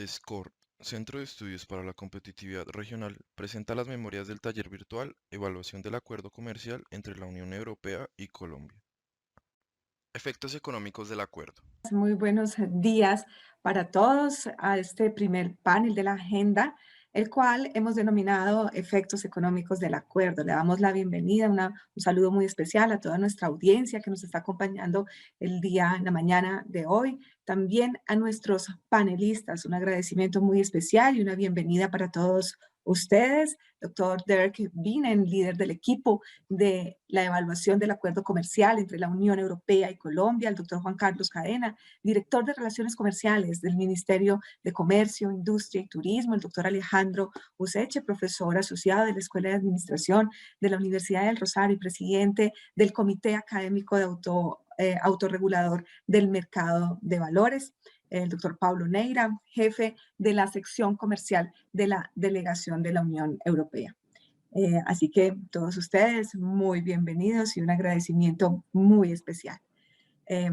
SCORE, Centro de Estudios para la Competitividad Regional, presenta las memorias del taller virtual Evaluación del Acuerdo Comercial entre la Unión Europea y Colombia. Efectos económicos del acuerdo. Muy buenos días para todos a este primer panel de la agenda, el cual hemos denominado efectos económicos del acuerdo. Le damos la bienvenida, un saludo muy especial a toda nuestra audiencia que nos está acompañando el día, en la mañana de hoy. También a nuestros panelistas, un agradecimiento muy especial y una bienvenida para todos ustedes. Doctor Dirk Bienen, líder del equipo de la evaluación del acuerdo comercial entre la Unión Europea y Colombia, el doctor Juan Carlos Cadena, director de Relaciones Comerciales del Ministerio de Comercio, Industria y Turismo, el doctor Alejandro Useche, profesor asociado de la Escuela de Administración de la Universidad del Rosario y presidente del Comité Académico de Autorregulador del Mercado de Valores, el doctor Pablo Neira, jefe de la sección comercial de la Delegación de la Unión Europea. Así que todos ustedes muy bienvenidos y un agradecimiento muy especial. Eh,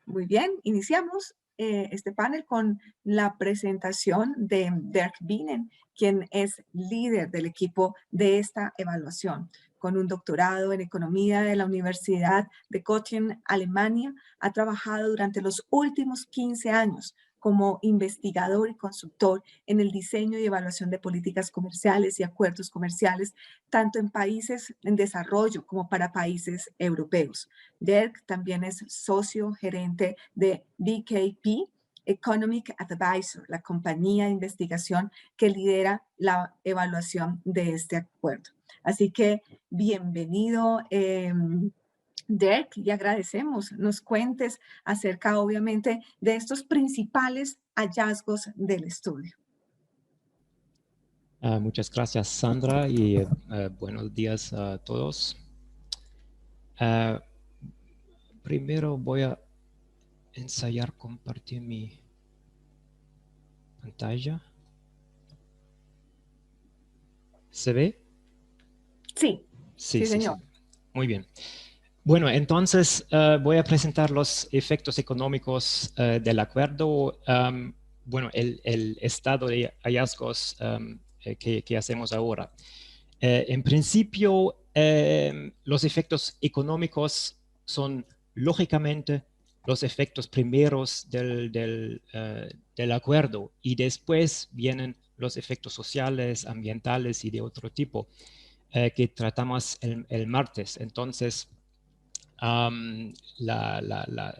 Muy bien, iniciamos este panel con la presentación de Dirk Bienen, quien es líder del equipo de esta evaluación. Con un doctorado en economía de la Universidad de Göttingen, Alemania, ha trabajado durante los últimos 15 años como investigador y consultor en el diseño y evaluación de políticas comerciales y acuerdos comerciales, tanto en países en desarrollo como para países europeos. Dirk también es socio gerente de BKP Economic Advisor, la compañía de investigación que lidera la evaluación de este acuerdo. Así que bienvenido, Dirk, y agradecemos nos cuentes acerca, obviamente, de estos principales hallazgos del estudio. Muchas gracias, Sandra, y buenos días a todos. Primero voy a ensayar compartir mi pantalla. ¿Se ve? Sí, Sí, señor. Muy bien. Bueno, entonces voy a presentar los efectos económicos del acuerdo. Bueno, el estado de hallazgos que hacemos ahora. En principio, los efectos económicos son lógicamente los efectos primeros del acuerdo y después vienen los efectos sociales, ambientales y de otro tipo que tratamos el martes. Entonces, la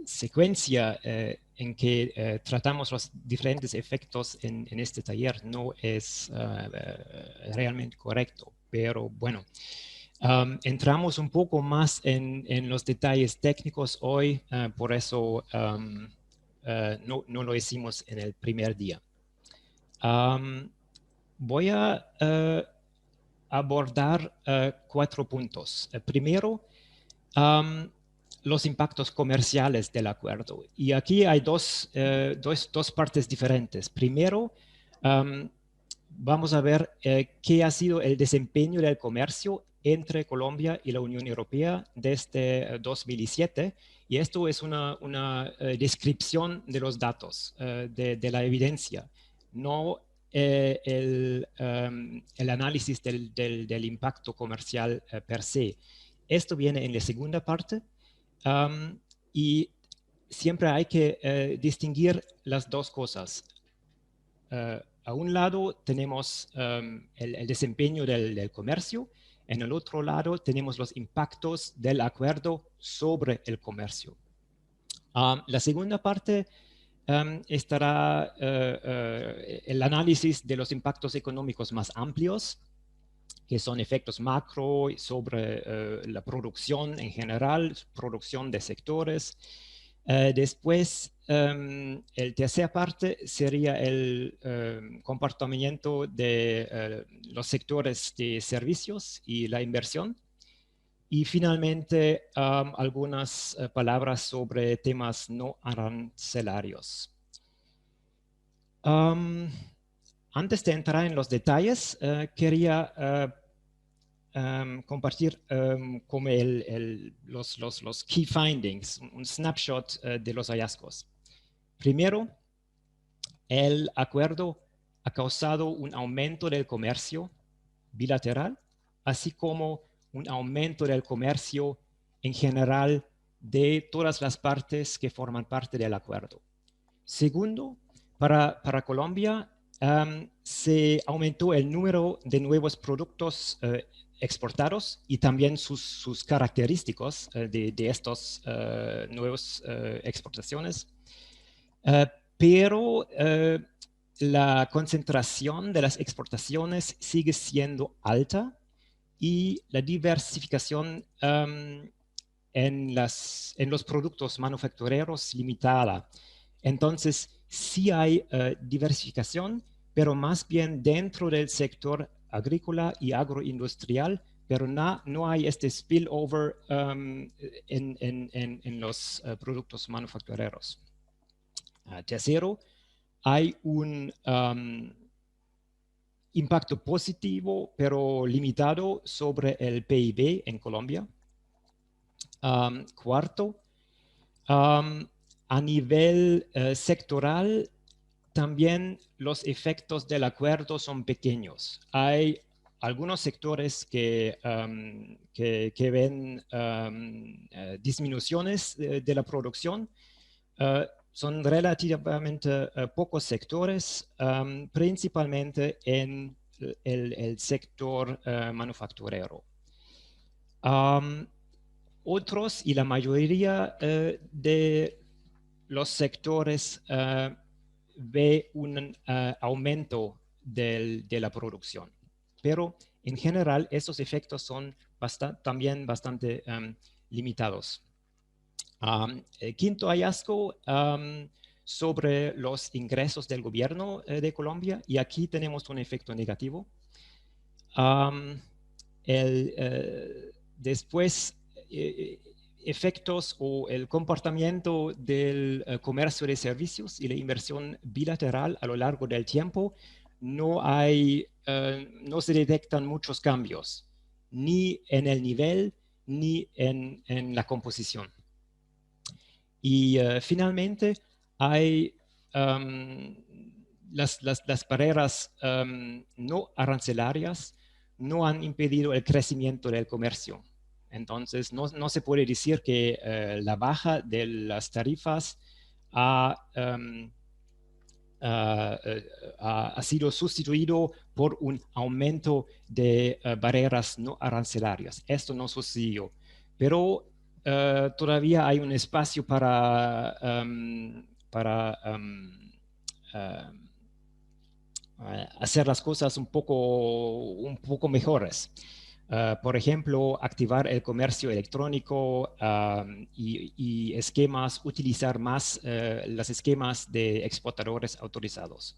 secuencia en que tratamos los diferentes efectos en este taller no es realmente correcto, pero bueno. Entramos un poco más en los detalles técnicos hoy, por eso no lo hicimos en el primer día. Voy a abordar 4 puntos. Primero, los impactos comerciales del acuerdo. Y aquí hay dos partes diferentes. Primero, vamos a ver qué ha sido el desempeño del comercio entre Colombia y la Unión Europea desde 2007. Y esto es una descripción de los datos, de la evidencia, no el análisis del impacto comercial per se. Esto viene en la segunda parte y siempre hay que distinguir las dos cosas. A un lado tenemos el desempeño del comercio, en el otro lado tenemos los impactos del acuerdo sobre el comercio. La segunda parte estará el análisis de los impactos económicos más amplios, que son efectos macro sobre la producción en general, producción de sectores. Después, el tercera parte sería el comportamiento de los sectores de servicios y la inversión. Y finalmente, algunas palabras sobre temas no arancelarios. Antes de entrar en los detalles, quería compartir como los key findings, un snapshot de los hallazgos. Primero, el acuerdo ha causado un aumento del comercio bilateral, así como un aumento del comercio en general de todas las partes que forman parte del acuerdo. Segundo, para Colombia se aumentó el número de nuevos productos exportados y también sus características de estas nuevas exportaciones. Pero la concentración de las exportaciones sigue siendo alta y la diversificación en los productos manufactureros limitada. Entonces, sí hay diversificación, pero más bien dentro del sector agrícola y agroindustrial, pero no hay este spillover en los productos manufactureros. Tercero, hay un impacto positivo, pero limitado sobre el PIB en Colombia. Cuarto, a nivel sectoral, también los efectos del acuerdo son pequeños. Hay algunos sectores que ven disminuciones de la producción. Son relativamente pocos sectores, principalmente en el sector manufacturero. Otros y la mayoría de los sectores ve un aumento de la producción. Pero en general estos efectos son también bastante limitados. El quinto hallazgo sobre los ingresos del gobierno de Colombia, y aquí tenemos un efecto negativo. Después, efectos o el comportamiento del comercio de servicios y la inversión bilateral a lo largo del tiempo, no se detectan muchos cambios, ni en el nivel, ni en la composición. Y finalmente hay las barreras no arancelarias no han impedido el crecimiento del comercio. Entonces no se puede decir que la baja de las tarifas ha sido sustituido por un aumento de barreras no arancelarias. Esto no sucedió, pero todavía hay un espacio para hacer las cosas un poco mejores. Por ejemplo, activar el comercio electrónico y esquemas, utilizar más los esquemas de exportadores autorizados.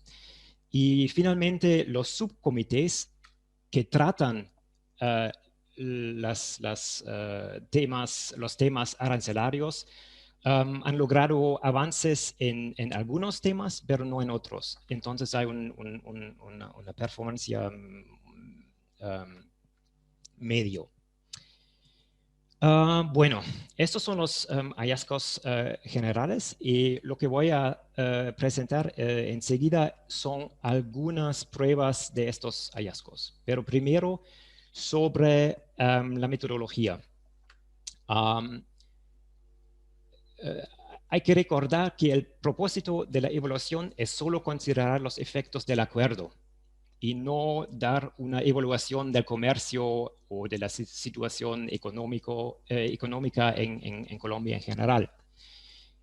Y finalmente, los subcomités que tratan los temas arancelarios han logrado avances en algunos temas, pero no en otros. Entonces hay una performance medio. Bueno, estos son los hallazgos generales y lo que voy a presentar enseguida son algunas pruebas de estos hallazgos. Pero primero sobre la metodología. Hay que recordar que el propósito de la evaluación es solo considerar los efectos del acuerdo y no dar una evaluación del comercio o de la situación económica en Colombia en general.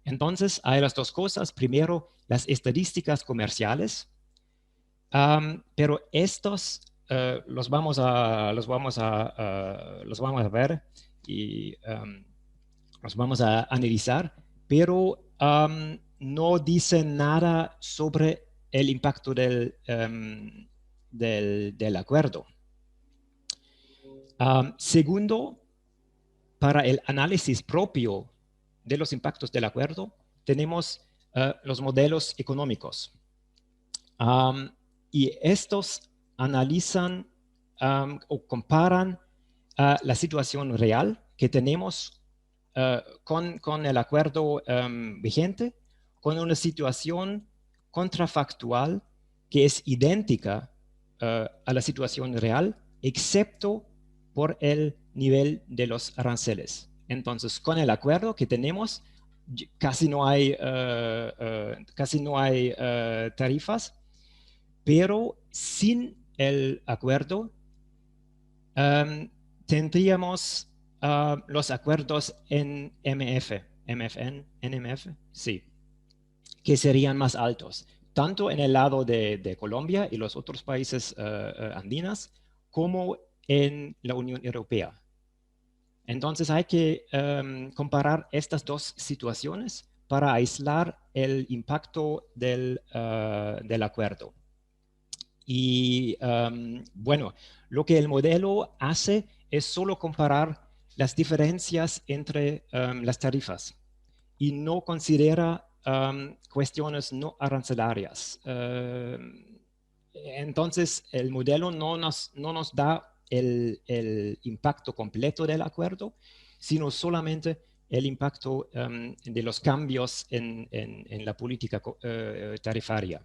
Entonces, hay las dos cosas. Primero, las estadísticas comerciales, pero estos los vamos a ver y los vamos a analizar, pero no dicen nada sobre el impacto del acuerdo. Segundo, para el análisis propio de los impactos del acuerdo, tenemos los modelos económicos. Y estos analizan o comparan la situación real que tenemos con el acuerdo vigente, con una situación contrafactual que es idéntica a la situación real, excepto por el nivel de los aranceles. Entonces, con el acuerdo que tenemos, casi no hay tarifas, pero sin el acuerdo tendríamos los acuerdos en NMF, sí, que serían más altos, tanto en el lado de Colombia y los otros países andinos, como en la Unión Europea. Entonces hay que comparar estas dos situaciones para aislar el impacto del acuerdo. Y bueno, lo que el modelo hace es solo comparar las diferencias entre las tarifas y no considera cuestiones no arancelarias. Entonces, el modelo no nos da el impacto completo del acuerdo, sino solamente el impacto de los cambios en la política tarifaria.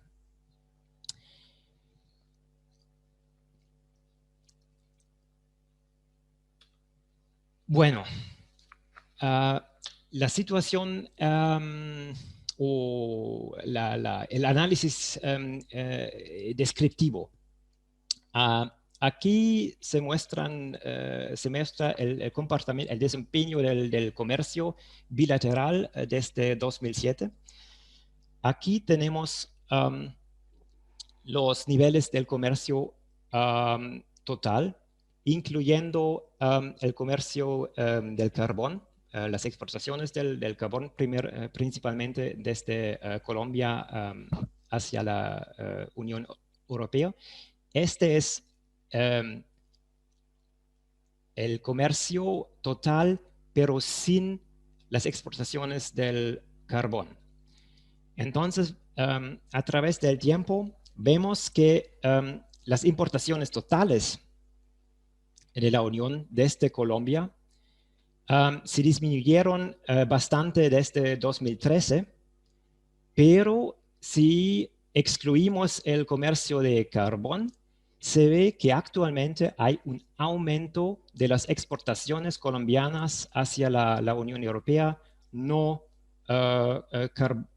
Bueno, la situación o el análisis descriptivo. Aquí se muestra el comportamiento, el desempeño del comercio bilateral desde 2007. Aquí tenemos los niveles del comercio total, incluyendo el comercio del carbón, las exportaciones del carbón principalmente desde Colombia hacia la Unión Europea. Este es el comercio total, pero sin las exportaciones del carbón. Entonces, a través del tiempo, vemos que las importaciones totales de la Unión desde Colombia se disminuyeron bastante desde 2013, pero si excluimos el comercio de carbón, se ve que actualmente hay un aumento de las exportaciones colombianas hacia la Unión Europea no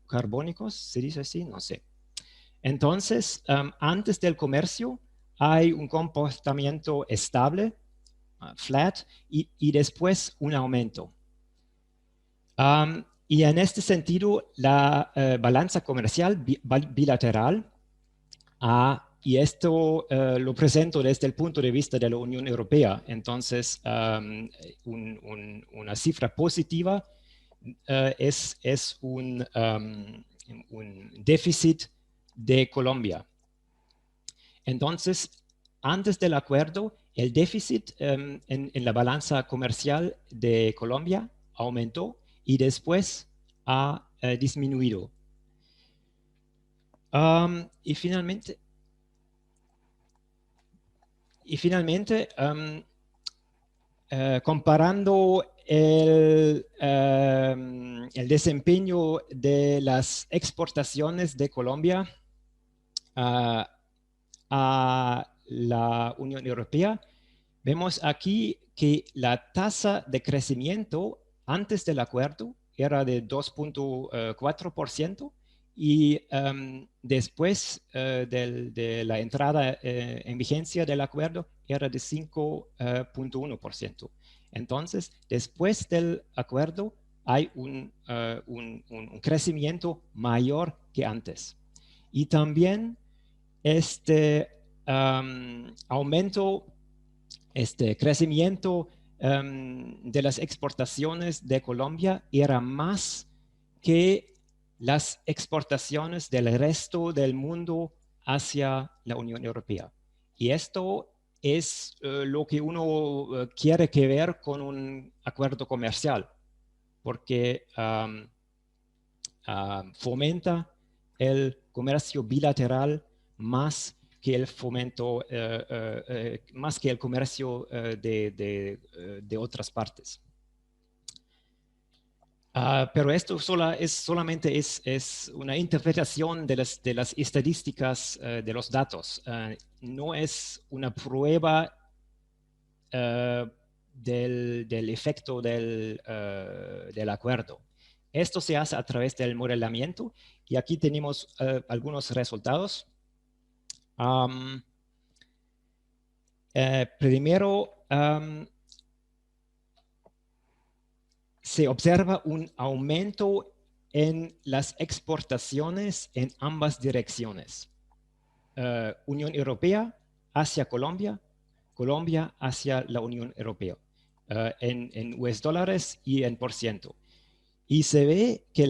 carbónicos, ¿se dice así? No sé. Entonces, antes del comercio hay un comportamiento estable, flat, y después un aumento. Y en este sentido, la balanza comercial bilateral, y esto lo presento desde el punto de vista de la Unión Europea, entonces una cifra positiva es un déficit de Colombia. Entonces, antes del acuerdo, el déficit en la balanza comercial de Colombia aumentó y después ha disminuido. Y finalmente, comparando el desempeño de las exportaciones de Colombia a la Unión Europea, vemos aquí que la tasa de crecimiento antes del acuerdo era de 2.4% y después de la entrada en vigencia del acuerdo era de 5.1%. Entonces, después del acuerdo hay un crecimiento mayor que antes. Y también este crecimiento de las exportaciones de Colombia era más que las exportaciones del resto del mundo hacia la Unión Europea. Y esto es lo que uno quiere que ver con un acuerdo comercial, porque fomenta el comercio bilateral más que el fomento, más que el comercio de otras partes. Pero esto solamente es una interpretación de las estadísticas de los datos. No es una prueba del efecto del acuerdo. Esto se hace a través del modelamiento y aquí tenemos algunos resultados. Primero, se observa un aumento en las exportaciones en ambas direcciones. Unión Europea hacia Colombia, Colombia hacia la Unión Europea, en US dólares y en %. Y se ve que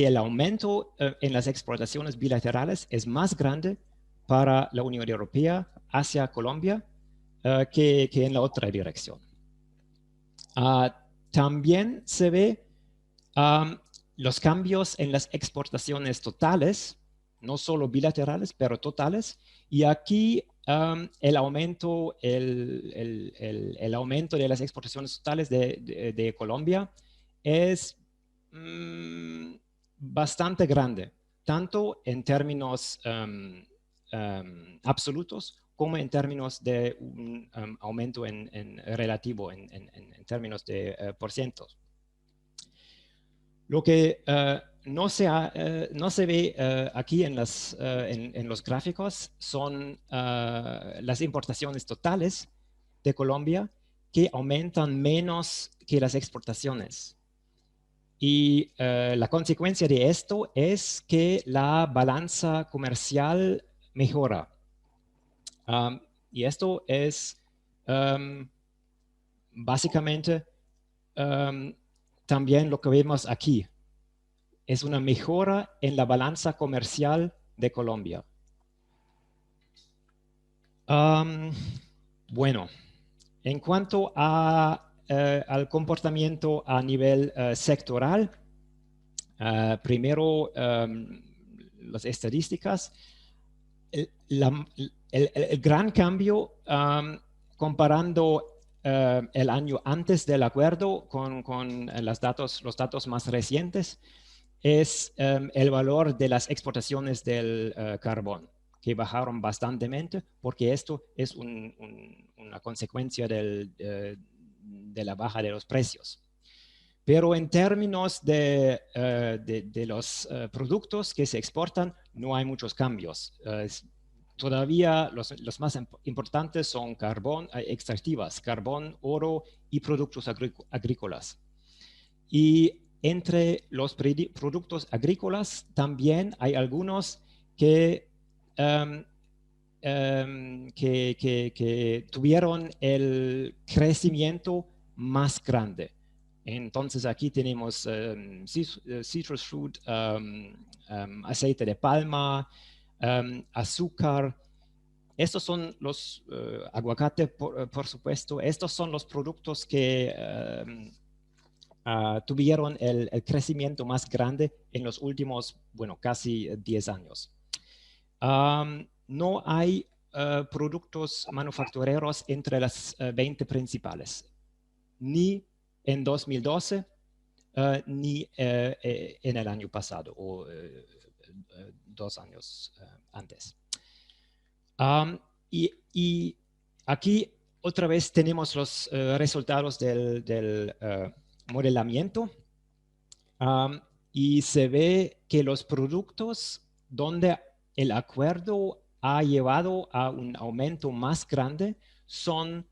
el aumento en las exportaciones bilaterales es más grande para la Unión Europea hacia Colombia que en la otra dirección. También se ve los cambios en las exportaciones totales, no solo bilaterales, pero totales. Y aquí el aumento de las exportaciones totales de Colombia es bastante grande, tanto en términos absolutos como en términos de un aumento en relativo, en términos de porcientos. Lo que no se ve aquí en los gráficos son las importaciones totales de Colombia, que aumentan menos que las exportaciones. Y la consecuencia de esto es que la balanza comercial mejora. Y esto es básicamente también lo que vemos aquí. Es una mejora en la balanza comercial de Colombia. Bueno, en cuanto al comportamiento a nivel sectoral, primero las estadísticas. El gran cambio comparando el año antes del acuerdo con los datos más recientes es el valor de las exportaciones del carbón, que bajaron bastantemente, porque esto es una consecuencia de la baja de los precios. Pero en términos de los productos que se exportan, no hay muchos cambios. Todavía los más importantes son carbón, extractivas, carbón, oro y productos agrícolas. Y entre los productos agrícolas también hay algunos que tuvieron el crecimiento más grande. Entonces aquí tenemos citrus fruit, aceite de palma, azúcar. Estos son los aguacate, por supuesto. Estos son los productos que tuvieron el crecimiento más grande en los últimos, bueno, casi 10 años. No hay productos manufactureros entre las 20 principales, ni en 2012, ni en el año pasado o 2 años antes. Y aquí otra vez tenemos los resultados del modelamiento y se ve que los productos donde el acuerdo ha llevado a un aumento más grande son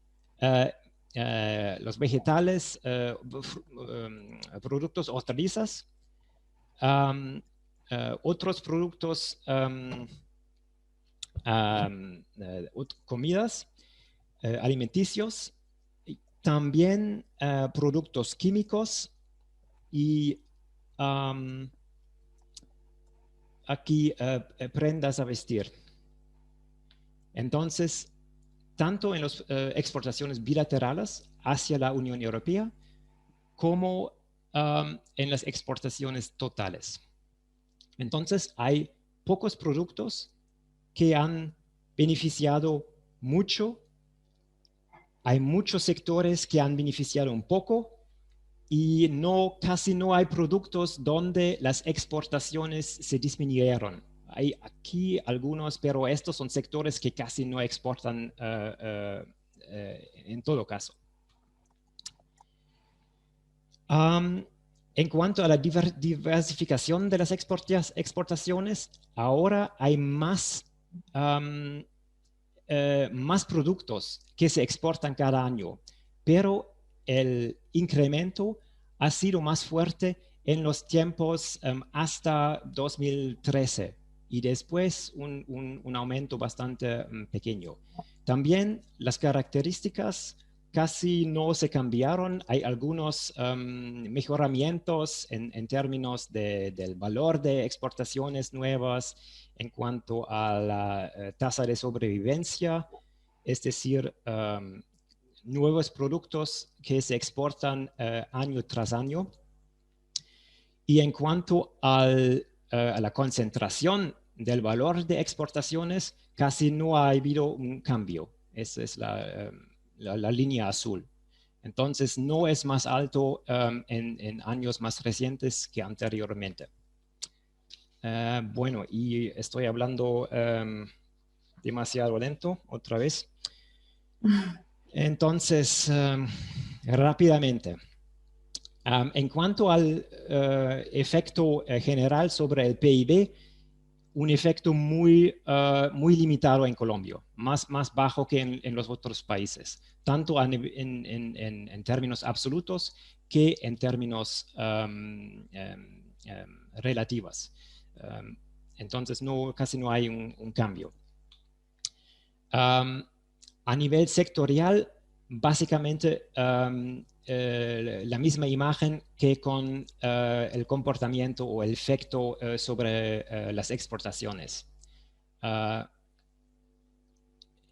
los vegetales, productos hortalizas, otros productos, comidas, alimenticios, también productos químicos y aquí prendas a vestir. Entonces, tanto en las exportaciones bilaterales hacia la Unión Europea como en las exportaciones totales. Entonces, hay pocos productos que han beneficiado mucho. Hay muchos sectores que han beneficiado un poco y casi no hay productos donde las exportaciones se disminuyeron. Hay aquí algunos, pero estos son sectores que casi no exportan en todo caso. En cuanto a la diversificación de las exportaciones, ahora hay más productos que se exportan cada año, pero el incremento ha sido más fuerte en los tiempos hasta 2013 y después un aumento bastante pequeño. También las características casi no se cambiaron. Hay algunos mejoramientos en términos del valor de exportaciones nuevas en cuanto a la tasa de sobrevivencia, es decir, nuevos productos que se exportan año tras año. Y en cuanto a la concentración del valor de exportaciones, casi no ha habido un cambio. Esa es la línea azul. Entonces, no es más alto en años más recientes que anteriormente. Bueno, y estoy hablando demasiado lento otra vez. Entonces, rápidamente. En cuanto al efecto general sobre el PIB, un efecto muy limitado en Colombia, más bajo que en los otros países, tanto en términos absolutos que en términos relativos. Entonces, casi no hay un cambio. A nivel sectorial, básicamente la misma imagen que con el comportamiento o el efecto sobre las exportaciones.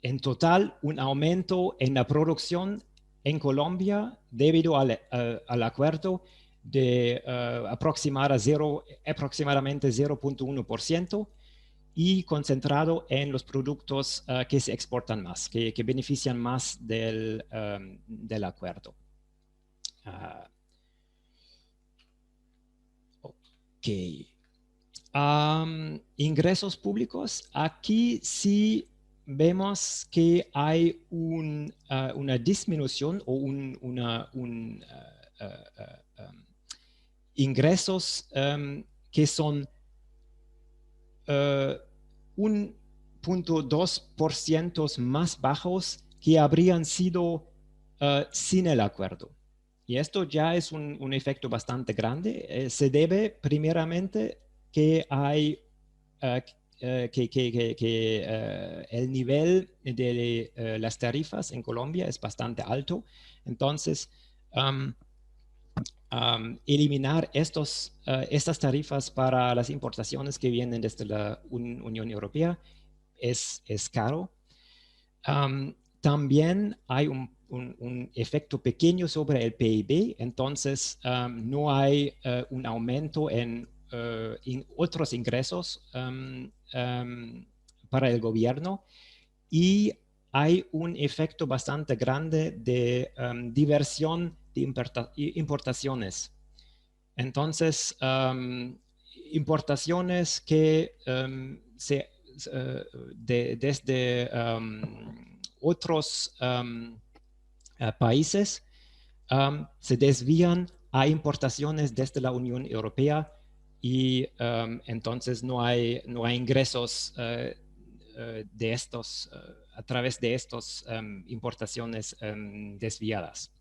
En total, un aumento en la producción en Colombia debido al acuerdo de aproximadamente 0.1% y concentrado en los productos que se exportan más, que benefician más del acuerdo. Ok. Ingresos públicos. Aquí sí vemos que hay una disminución o ingresos que son 1.2% más bajos que habrían sido sin el acuerdo. Y esto ya es un efecto bastante grande. Se debe primeramente que hay el nivel de las tarifas en Colombia es bastante alto. Entonces, eliminar estas tarifas para las importaciones que vienen desde la Unión Europea es caro. También hay un efecto pequeño sobre el PIB, entonces no hay un aumento en otros ingresos para el gobierno y hay un efecto bastante grande de diversión de importaciones. Entonces, importaciones que desde otros países se desvían a importaciones desde la Unión Europea y entonces no hay ingresos de estos a través de estas importaciones desviadas.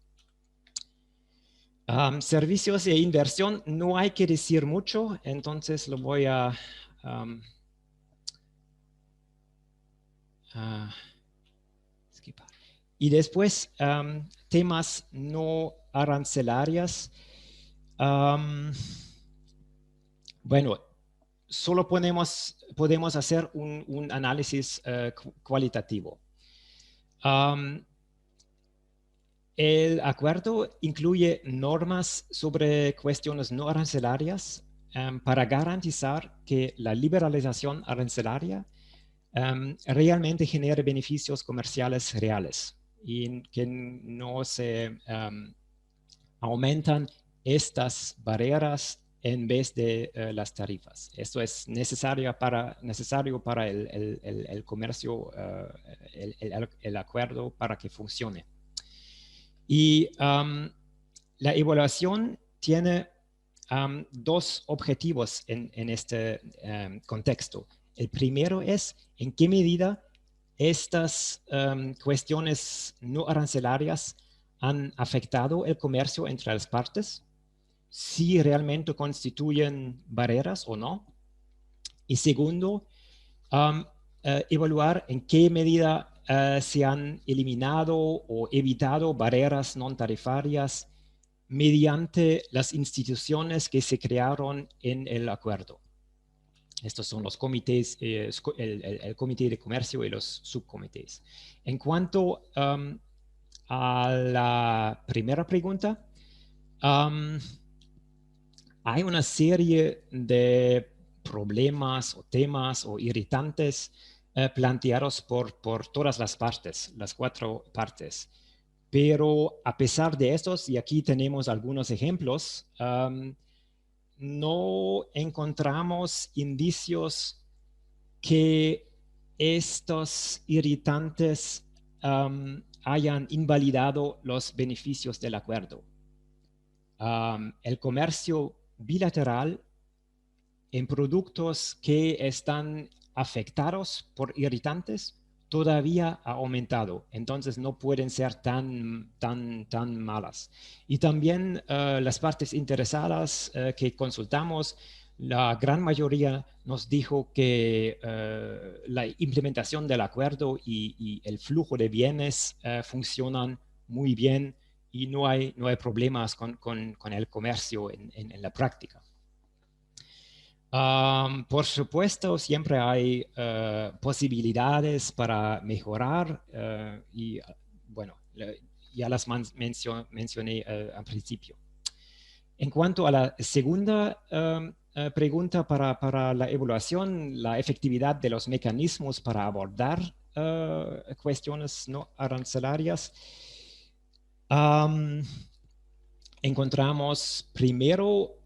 Servicios e inversión, no hay que decir mucho, entonces lo voy a skipar. Y después, temas no arancelarias. Bueno, solo podemos hacer un análisis cualitativo. El acuerdo incluye normas sobre cuestiones no arancelarias para garantizar que la liberalización arancelaria realmente genere beneficios comerciales reales y que no se aumentan estas barreras en vez de las tarifas. Esto es necesario para el comercio, el acuerdo para que funcione. Y la evaluación tiene dos objetivos en este contexto. El primero es en qué medida estas cuestiones no arancelarias han afectado el comercio entre las partes, si realmente constituyen barreras o no. Y segundo, evaluar en qué medida se han eliminado o evitado barreras no tarifarias mediante las instituciones que se crearon en el acuerdo. Estos son los comités, el comité de comercio y los subcomités. En cuanto a la primera pregunta, hay una serie de problemas o temas o irritantes planteados por todas las partes, las 4 partes. Pero a pesar de estos, y aquí tenemos algunos ejemplos, no encontramos indicios que estos irritantes hayan invalidado los beneficios del acuerdo. El comercio bilateral en productos que están afectados por irritantes todavía ha aumentado, entonces no pueden ser tan malas. Y también las partes interesadas que consultamos, la gran mayoría nos dijo que la implementación del acuerdo y el flujo de bienes funcionan muy bien y no hay problemas con el comercio en la práctica. Por supuesto, siempre hay posibilidades para mejorar y bueno, ya las mencioné al principio. En cuanto a la segunda pregunta para la evaluación, la efectividad de los mecanismos para abordar cuestiones no arancelarias, encontramos primero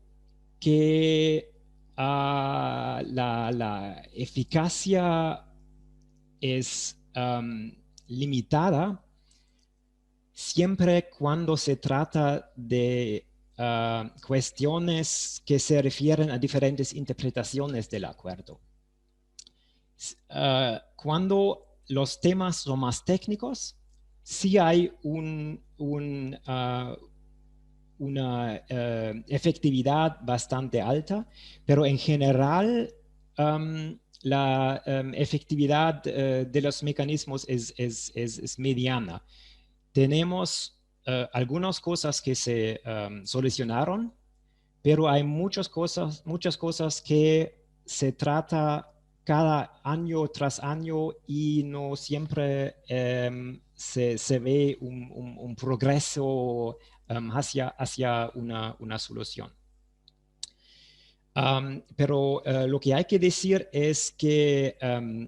que la eficacia es limitada siempre cuando se trata de cuestiones que se refieren a diferentes interpretaciones del acuerdo. Cuando los temas son más técnicos, sí hay una efectividad bastante alta, pero en general la efectividad de los mecanismos es mediana. Tenemos algunas cosas que se solucionaron, pero hay muchas cosas que se trata cada año tras año y no siempre se ve un progreso hacia una solución. Pero lo que hay que decir es que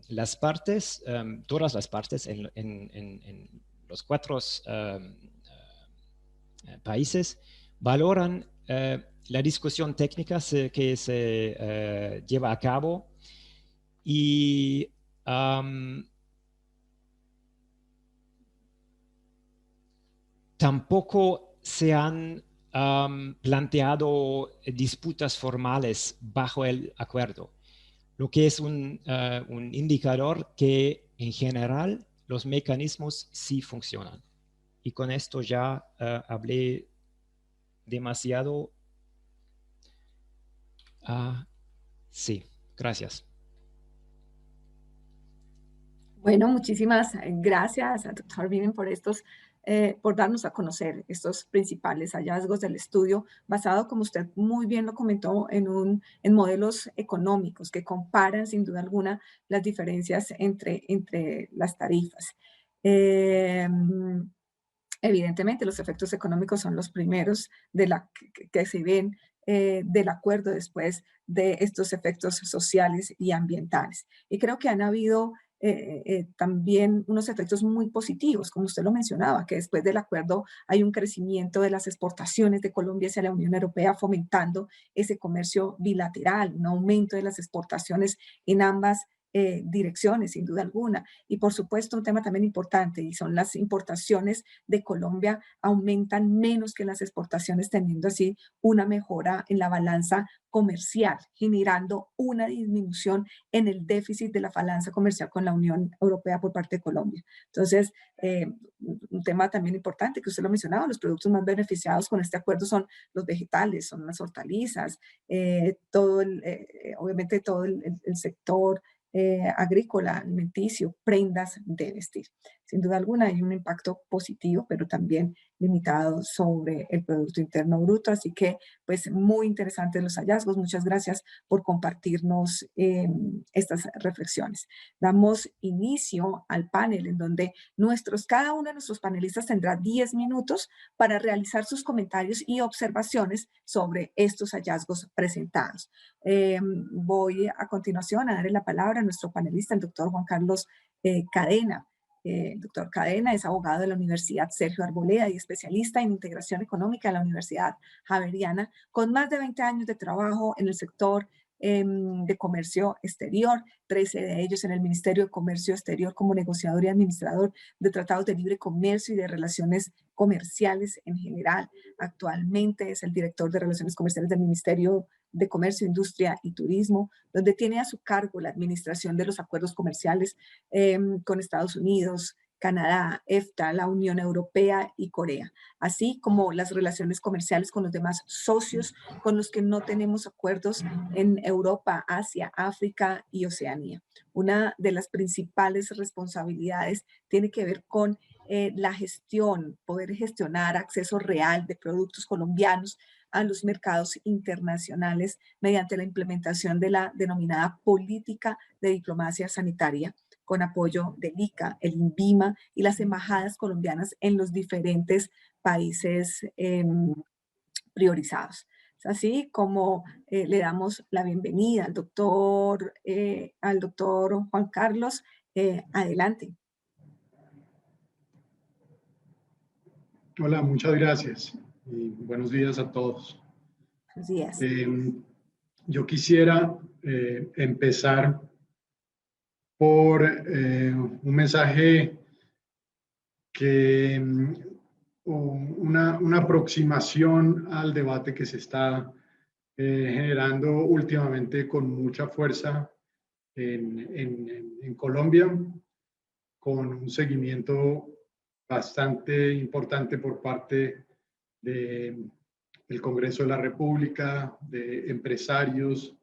las partes, todas las partes en los 4 países valoran la discusión técnica que se lleva a cabo y tampoco se han planteado disputas formales bajo el acuerdo, lo que es un indicador que en general los mecanismos sí funcionan. Y con esto ya hablé demasiado. Sí, gracias. Bueno, muchísimas gracias a Dr. Viven por darnos a conocer estos principales hallazgos del estudio, basado, como usted muy bien lo comentó, en modelos económicos que comparan sin duda alguna las diferencias entre las tarifas. Evidentemente, los efectos económicos son los primeros que se ven del acuerdo después de estos efectos sociales y ambientales. Y creo que han habido también unos efectos muy positivos, como usted lo mencionaba, que después del acuerdo hay un crecimiento de las exportaciones de Colombia hacia la Unión Europea, fomentando ese comercio bilateral, un aumento de las exportaciones en ambas direcciones, sin duda alguna. Y por supuesto, un tema también importante, y son las importaciones de Colombia aumentan menos que las exportaciones, teniendo así una mejora en la balanza comercial, generando una disminución en el déficit de la balanza comercial con la Unión Europea por parte de Colombia. Entonces, un tema también importante que usted lo mencionaba, los productos más beneficiados con este acuerdo son los vegetales, son las hortalizas, obviamente todo el sector agrícola, alimenticio, prendas de vestir. Sin duda alguna hay un impacto positivo, pero también limitado sobre el Producto Interno Bruto. Así que, pues, muy interesantes los hallazgos. Muchas gracias por compartirnos estas reflexiones. Damos inicio al panel en donde cada uno de nuestros panelistas tendrá 10 minutos para realizar sus comentarios y observaciones sobre estos hallazgos presentados. Voy a continuación a darle la palabra a nuestro panelista, el doctor Juan Carlos Cadena. El doctor Cadena es abogado de la Universidad Sergio Arboleda y especialista en integración económica de la Universidad Javeriana, con más de 20 años de trabajo en el sector de comercio exterior, 13 de ellos en el Ministerio de Comercio Exterior como negociador y administrador de tratados de libre comercio y de relaciones comerciales en general. Actualmente es el director de Relaciones Comerciales del Ministerio de Comercio, Industria y Turismo, donde tiene a su cargo la administración de los acuerdos comerciales con Estados Unidos, Canadá, EFTA, la Unión Europea y Corea, así como las relaciones comerciales con los demás socios con los que no tenemos acuerdos en Europa, Asia, África y Oceanía. Una de las principales responsabilidades tiene que ver con la gestión, poder gestionar acceso real de productos colombianos a los mercados internacionales mediante la implementación de la denominada política de diplomacia sanitaria, con apoyo del ICA, el INVIMA y las embajadas colombianas en los diferentes países priorizados. Es así como le damos la bienvenida al doctor Juan Carlos. Adelante. Hola, muchas gracias y buenos días a todos. Buenos días. Yo quisiera empezar por un mensaje una aproximación al debate que se está generando últimamente con mucha fuerza en Colombia, con un seguimiento bastante importante por parte del Congreso de la República, de empresarios,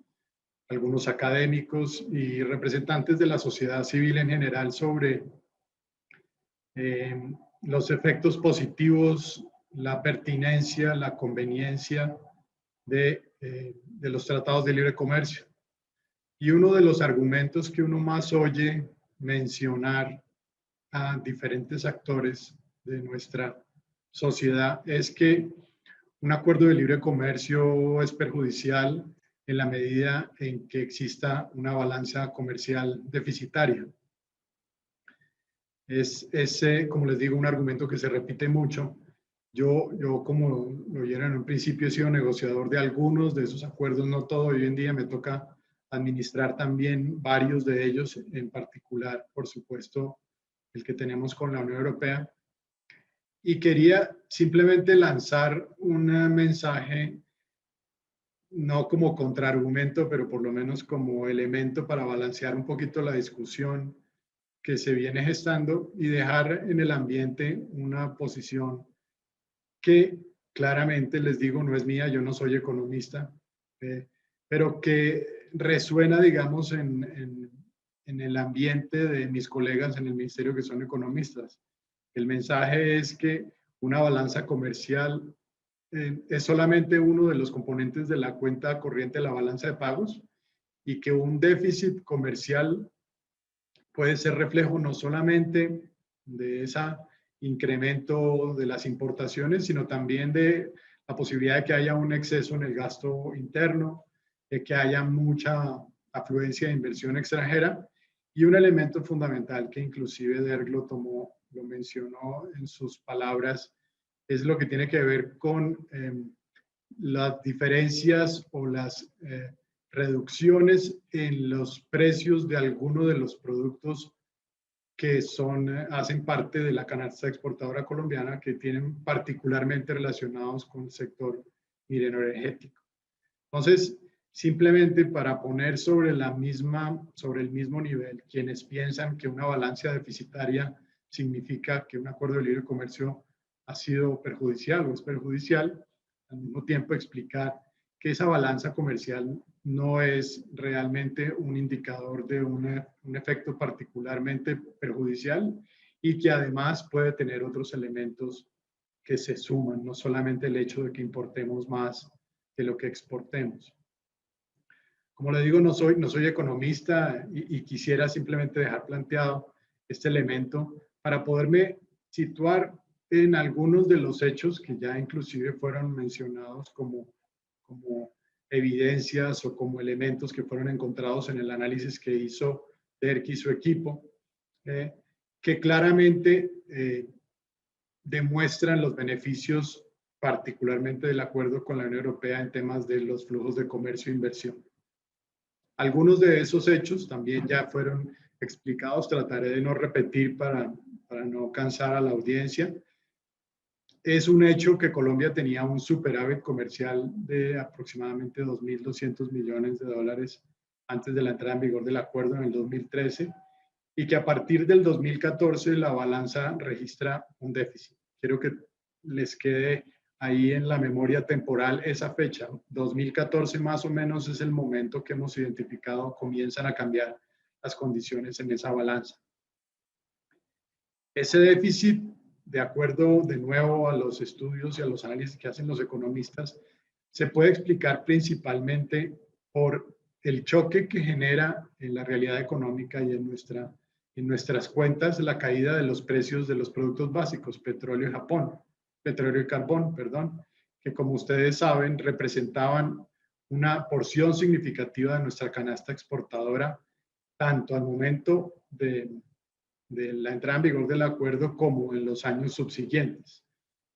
algunos académicos y representantes de la sociedad civil en general sobre los efectos positivos, la pertinencia, la conveniencia de los tratados de libre comercio. Y uno de los argumentos que uno más oye mencionar a diferentes actores de nuestra sociedad es que un acuerdo de libre comercio es perjudicial en la medida en que exista una balanza comercial deficitaria. Es, como les digo, un argumento que se repite mucho. Yo como lo oyeron en un principio, he sido negociador de algunos de esos acuerdos, no todo. Hoy en día me toca administrar también varios de ellos, en particular, por supuesto, el que tenemos con la Unión Europea. Y quería simplemente lanzar un mensaje, no como contraargumento, pero por lo menos como elemento para balancear un poquito la discusión que se viene gestando y dejar en el ambiente una posición que claramente les digo no es mía, yo no soy economista, pero que resuena, digamos, en el ambiente de mis colegas en el ministerio que son economistas. El mensaje es que una balanza comercial es solamente uno de los componentes de la cuenta corriente de la balanza de pagos y que un déficit comercial puede ser reflejo no solamente de ese incremento de las importaciones, sino también de la posibilidad de que haya un exceso en el gasto interno, de que haya mucha afluencia de inversión extranjera Y un elemento fundamental que inclusive Derg lo mencionó en sus palabras, es lo que tiene que ver con las diferencias o las reducciones en los precios de algunos de los productos que hacen parte de la canasta exportadora colombiana, que tienen particularmente relacionados con el sector minero energético. Entonces, simplemente para poner sobre el mismo nivel, quienes piensan que una balanza deficitaria significa que un acuerdo de libre comercio ha sido perjudicial o es perjudicial, al mismo tiempo explicar que esa balanza comercial no es realmente un indicador de un efecto particularmente perjudicial y que además puede tener otros elementos que se suman, no solamente el hecho de que importemos más de lo que exportemos. Como le digo, no soy economista y quisiera simplemente dejar planteado este elemento para poderme situar en algunos de los hechos que ya inclusive fueron mencionados como evidencias o como elementos que fueron encontrados en el análisis que hizo Derk y su equipo, que claramente demuestran los beneficios particularmente del acuerdo con la Unión Europea en temas de los flujos de comercio e inversión. Algunos de esos hechos también ya fueron explicados, trataré de no repetir para no cansar a la audiencia. Es un hecho que Colombia tenía un superávit comercial de aproximadamente 2.200 millones de dólares antes de la entrada en vigor del acuerdo en el 2013 y que a partir del 2014 la balanza registra un déficit. Quiero que les quede ahí en la memoria temporal esa fecha. 2014 más o menos es el momento que hemos identificado, comienzan a cambiar las condiciones en esa balanza. Ese déficit, de acuerdo de nuevo a los estudios y a los análisis que hacen los economistas, se puede explicar principalmente por el choque que genera en la realidad económica y en nuestras cuentas la caída de los precios de los productos básicos, petróleo y carbón, que como ustedes saben representaban una porción significativa de nuestra canasta exportadora, tanto al momento de la entrada en vigor del acuerdo como en los años subsiguientes.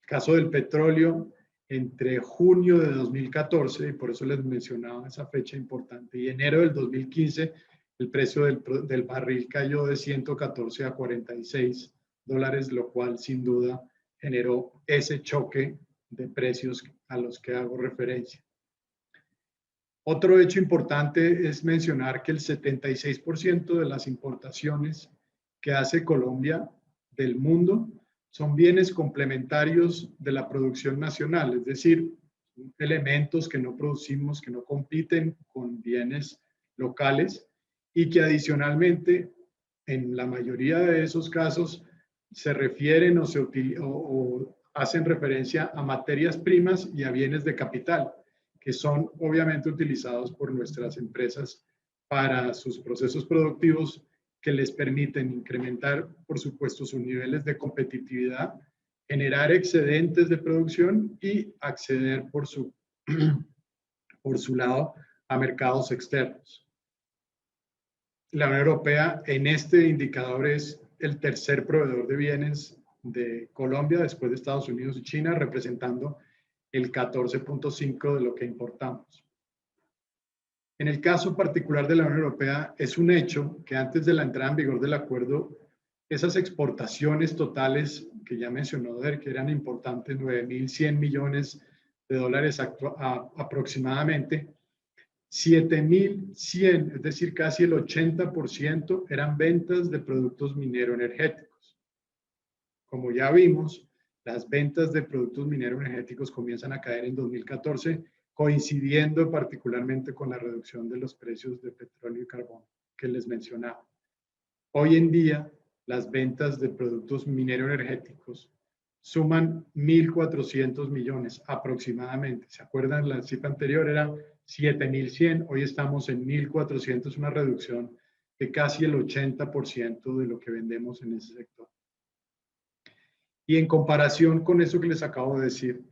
El caso del petróleo, entre junio de 2014, y por eso les mencionaba esa fecha importante, y enero del 2015, el precio del barril cayó de 114 a 46 dólares, lo cual sin duda generó ese choque de precios a los que hago referencia. Otro hecho importante es mencionar que el 76% de las importaciones que hace Colombia del mundo son bienes complementarios de la producción nacional, es decir, elementos que no producimos, que no compiten con bienes locales y que adicionalmente, en la mayoría de esos casos, se refieren o hacen referencia a materias primas y a bienes de capital, que son obviamente utilizados por nuestras empresas para sus procesos productivos, que les permiten incrementar, por supuesto, sus niveles de competitividad, generar excedentes de producción y acceder por su lado a mercados externos. La Unión Europea en este indicador es el tercer proveedor de bienes de Colombia después de Estados Unidos y China, representando el 14.5% de lo que importamos. En el caso particular de la Unión Europea, es un hecho que antes de la entrada en vigor del acuerdo, esas exportaciones totales que ya mencionó Der, que eran importantes, 9.100 millones de dólares aproximadamente, 7.100, es decir, casi el 80% eran ventas de productos minero-energéticos. Como ya vimos, las ventas de productos minero-energéticos comienzan a caer en 2014, coincidiendo particularmente con la reducción de los precios de petróleo y carbón que les mencionaba. Hoy en día, las ventas de productos minero-energéticos suman 1.400 millones aproximadamente. ¿Se acuerdan? La cifra anterior era 7.100, hoy estamos en 1.400, una reducción de casi el 80% de lo que vendemos en ese sector. Y en comparación con eso que les acabo de decir,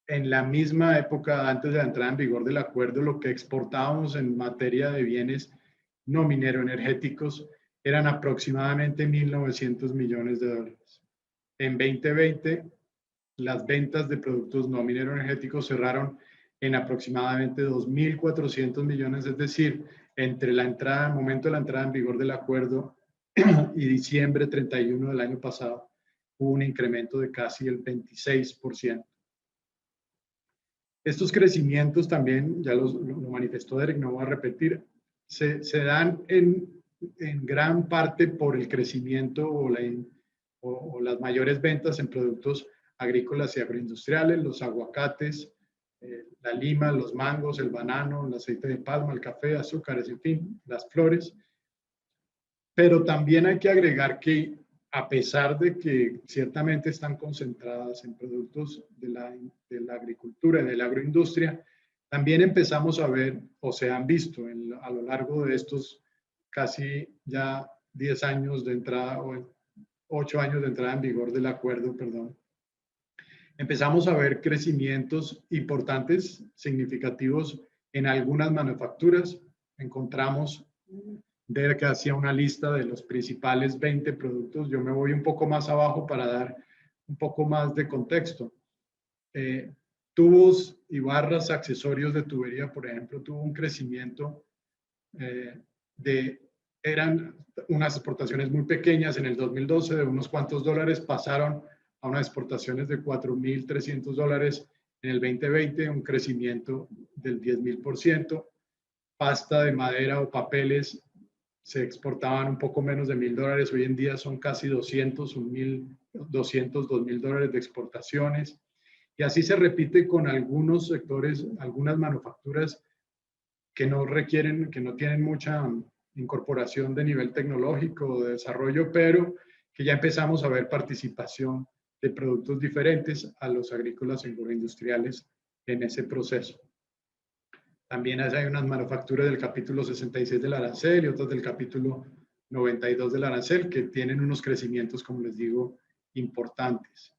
en la misma época, antes de la entrada en vigor del acuerdo, lo que exportábamos en materia de bienes no minero-energéticos eran aproximadamente 1.900 millones de dólares. En 2020, las ventas de productos no minero-energéticos cerraron en aproximadamente 2.400 millones, es decir, entre el momento de la entrada en vigor del acuerdo y diciembre 31 del año pasado, hubo un incremento de casi el 26%. Estos crecimientos también, ya lo manifestó Derek, no voy a repetir, se dan en gran parte por el crecimiento o las mayores ventas en productos agrícolas y agroindustriales, los aguacates, la lima, los mangos, el banano, el aceite de palma, el café, azúcares, en fin, las flores. Pero también hay que agregar que a pesar de que ciertamente están concentradas en productos de la agricultura y de la agroindustria, también empezamos a ver o se han visto a lo largo de estos casi ya 10 años de entrada o 8 años de entrada en vigor del acuerdo, perdón, empezamos a ver crecimientos importantes, significativos en algunas manufacturas. Encontramos, Derek hacía una lista de los principales 20 productos. Yo me voy un poco más abajo para dar un poco más de contexto. Tubos y barras, accesorios de tubería, por ejemplo, tuvo un crecimiento eran unas exportaciones muy pequeñas en el 2012 de unos cuantos dólares, pasaron a unas exportaciones de $4.300 en el 2020, un crecimiento del 10.000%. Pasta de madera o papeles se exportaban un poco menos de $1.000, hoy en día son casi 200, $2.000 de exportaciones. Y así se repite con algunos sectores, algunas manufacturas que no requieren, que no tienen mucha incorporación de nivel tecnológico o de desarrollo, pero que ya empezamos a ver participación de productos diferentes a los agrícolas y agroindustriales en ese proceso. También hay unas manufacturas del capítulo 66 del arancel y otras del capítulo 92 del arancel que tienen unos crecimientos, como les digo, importantes.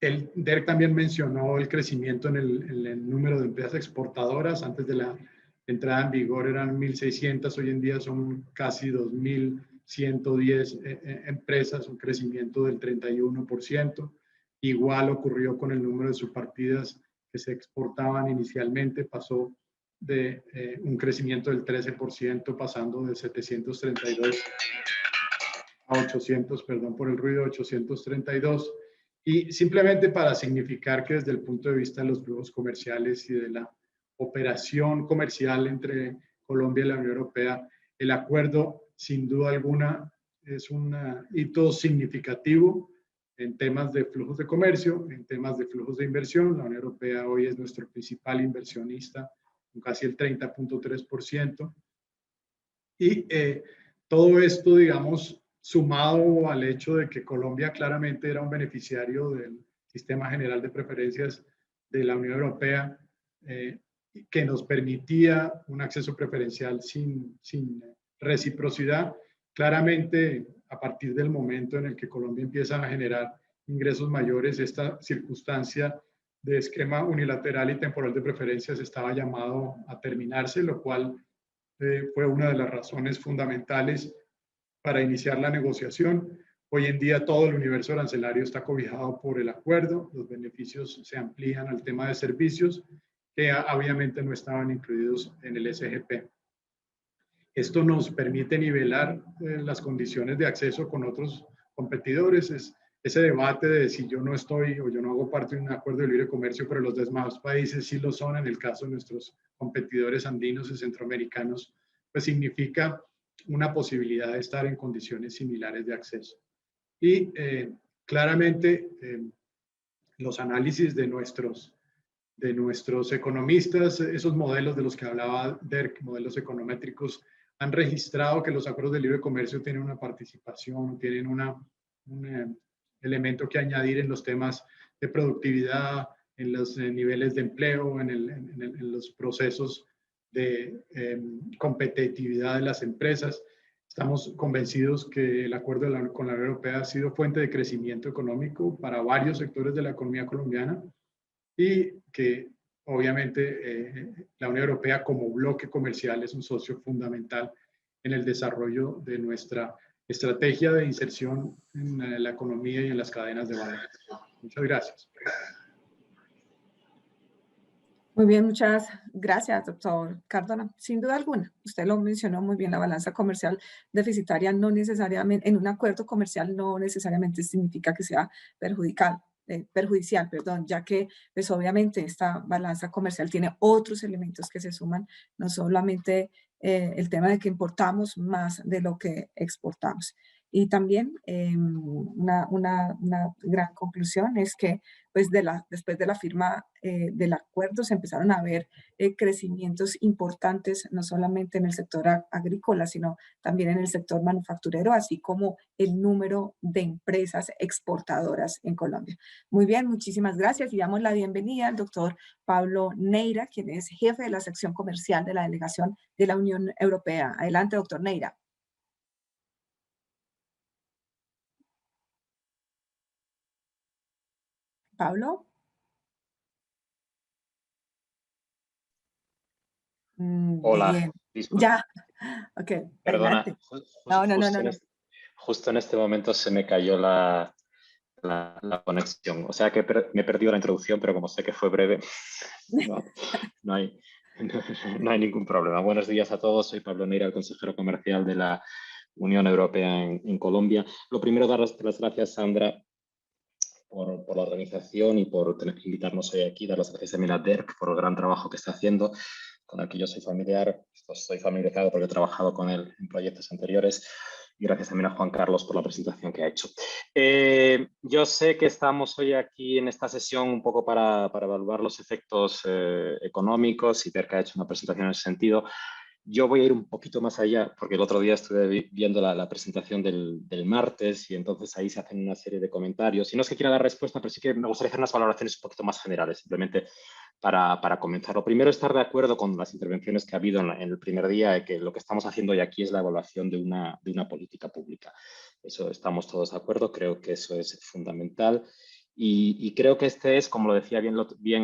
Derek también mencionó el crecimiento en el número de empresas exportadoras. Antes de la entrada en vigor eran 1.600, hoy en día son casi 2.110 empresas, un crecimiento del 31%. Igual ocurrió con el número de subpartidas que se exportaban inicialmente, pasó de un crecimiento del 13%, pasando de 732 a 800, perdón por el ruido, 832. Y simplemente para significar que desde el punto de vista de los flujos comerciales y de la operación comercial entre Colombia y la Unión Europea, el acuerdo sin duda alguna es un hito significativo en temas de flujos de comercio, en temas de flujos de inversión. La Unión Europea hoy es nuestro principal inversionista, con casi el 30.3%. Y todo esto, digamos, sumado al hecho de que Colombia claramente era un beneficiario del Sistema General de Preferencias de la Unión Europea, que nos permitía un acceso preferencial sin reciprocidad. Claramente, a partir del momento en el que Colombia empieza a generar ingresos mayores, esta circunstancia de esquema unilateral y temporal de preferencias estaba llamado a terminarse, lo cual fue una de las razones fundamentales para iniciar la negociación. Hoy en día todo el universo arancelario está cobijado por el acuerdo, los beneficios se amplían al tema de servicios que obviamente no estaban incluidos en el SGP. Esto nos permite nivelar las condiciones de acceso con otros competidores. Ese debate de si yo no estoy o yo no hago parte de un acuerdo de libre comercio, pero los demás países sí lo son, en el caso de nuestros competidores andinos y centroamericanos, pues significa una posibilidad de estar en condiciones similares de acceso. Y claramente los análisis de nuestros economistas, esos modelos de los que hablaba Derek, modelos econométricos, han registrado que los acuerdos de libre comercio tienen una participación, tienen un elemento que añadir en los temas de productividad, en los niveles de empleo, en los procesos de competitividad de las empresas. Estamos convencidos que el acuerdo con la Unión Europea ha sido fuente de crecimiento económico para varios sectores de la economía colombiana y que obviamente la Unión Europea como bloque comercial es un socio fundamental en el desarrollo de nuestra estrategia de inserción en la economía y en las cadenas de valor. Muchas gracias. Muy bien, muchas gracias, doctor Cardona. Sin duda alguna, usted lo mencionó muy bien, la balanza comercial deficitaria no necesariamente, en un acuerdo comercial no necesariamente significa que sea perjudicial, perdón, ya que pues obviamente esta balanza comercial tiene otros elementos que se suman, no solamente el tema de que importamos más de lo que exportamos. Y también una gran conclusión es que pues después de la firma del acuerdo se empezaron a ver crecimientos importantes, no solamente en el sector agrícola, sino también en el sector manufacturero, así como el número de empresas exportadoras en Colombia. Muy bien, muchísimas gracias y damos la bienvenida al doctor Pablo Neira, quien es jefe de la sección comercial de la delegación de la Unión Europea. Adelante, doctor Neira. Pablo. Hola, Bien. disculpe, Ya. Ok, perdona, adelante. No, no, no, no, no. justo en este momento se me cayó la conexión. O sea que me he perdido la introducción, pero como sé que fue breve, no hay, no hay ningún problema. Buenos días a todos, soy Pablo Neira, el consejero comercial de la Unión Europea en Colombia. Lo primero, dar las gracias, Sandra, por la organización y por invitarnos hoy aquí, dar las gracias también a Dirk por el gran trabajo que está haciendo, con el que yo soy familiarizado porque he trabajado con él en proyectos anteriores, y gracias también a Juan Carlos por la presentación que ha hecho. Yo sé que estamos hoy aquí en esta sesión un poco para evaluar los efectos económicos, y Dirk ha hecho una presentación en ese sentido. Yo voy a ir un poquito más allá, porque el otro día estuve viendo la presentación del martes, y entonces ahí se hacen una serie de comentarios. Y no es que quiera dar respuesta, pero sí que me gustaría hacer unas valoraciones un poquito más generales, simplemente para comenzar. Lo primero, estar de acuerdo con las intervenciones que ha habido en el primer día, de que lo que estamos haciendo hoy aquí es la evaluación de una política pública. Eso estamos todos de acuerdo, creo que eso es fundamental. Y creo que este es, como lo decía bien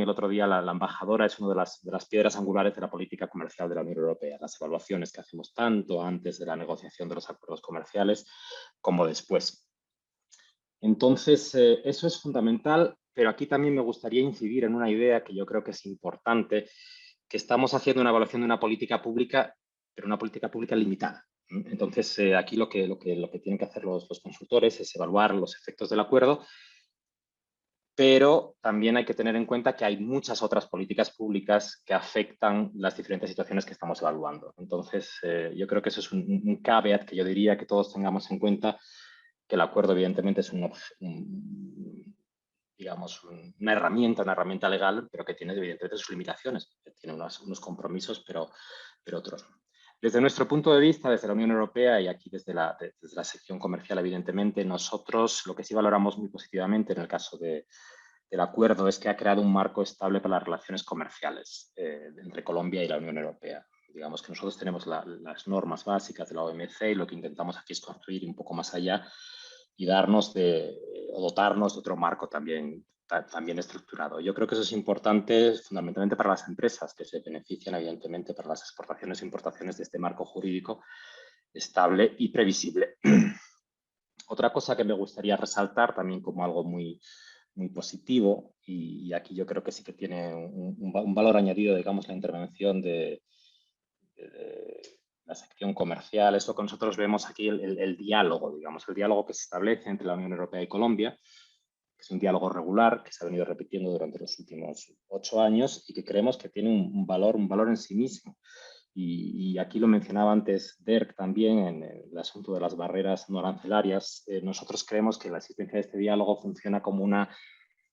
el otro día la embajadora, es una de las piedras angulares de la política comercial de la Unión Europea. Las evaluaciones que hacemos tanto antes de la negociación de los acuerdos comerciales como después. Entonces, eso es fundamental, pero aquí también me gustaría incidir en una idea que yo creo que es importante, que estamos haciendo una evaluación de una política pública, pero una política pública limitada. Entonces, aquí lo que tienen que hacer los consultores es evaluar los efectos del acuerdo, pero también hay que tener en cuenta que hay muchas otras políticas públicas que afectan las diferentes situaciones que estamos evaluando. Entonces, yo creo que eso es un caveat que yo diría que todos tengamos en cuenta, que el acuerdo evidentemente es digamos, una herramienta legal, pero que tiene evidentemente sus limitaciones, que tiene unos compromisos, pero otros no. Desde nuestro punto de vista, desde la Unión Europea y aquí desde la sección comercial, evidentemente, nosotros lo que sí valoramos muy positivamente en el caso del acuerdo es que ha creado un marco estable para las relaciones comerciales entre Colombia y la Unión Europea. Digamos que nosotros tenemos las normas básicas de la OMC, y lo que intentamos aquí es construir un poco más allá y dotarnos de otro marco también estructurado. Yo creo que eso es importante fundamentalmente para las empresas, que se benefician evidentemente para las exportaciones e importaciones de este marco jurídico estable y previsible. Otra cosa que me gustaría resaltar también como algo muy positivo, y aquí yo creo que sí que tiene un valor añadido, digamos, la intervención de la sección comercial, es lo que nosotros vemos aquí, el diálogo, digamos, el diálogo que se establece entre la Unión Europea y Colombia, que es un diálogo regular que se ha venido repitiendo durante los últimos 8 años y que creemos que tiene un valor en sí mismo. Y aquí lo mencionaba antes Dirk también en el asunto de las barreras no arancelarias. Nosotros creemos que la existencia de este diálogo funciona como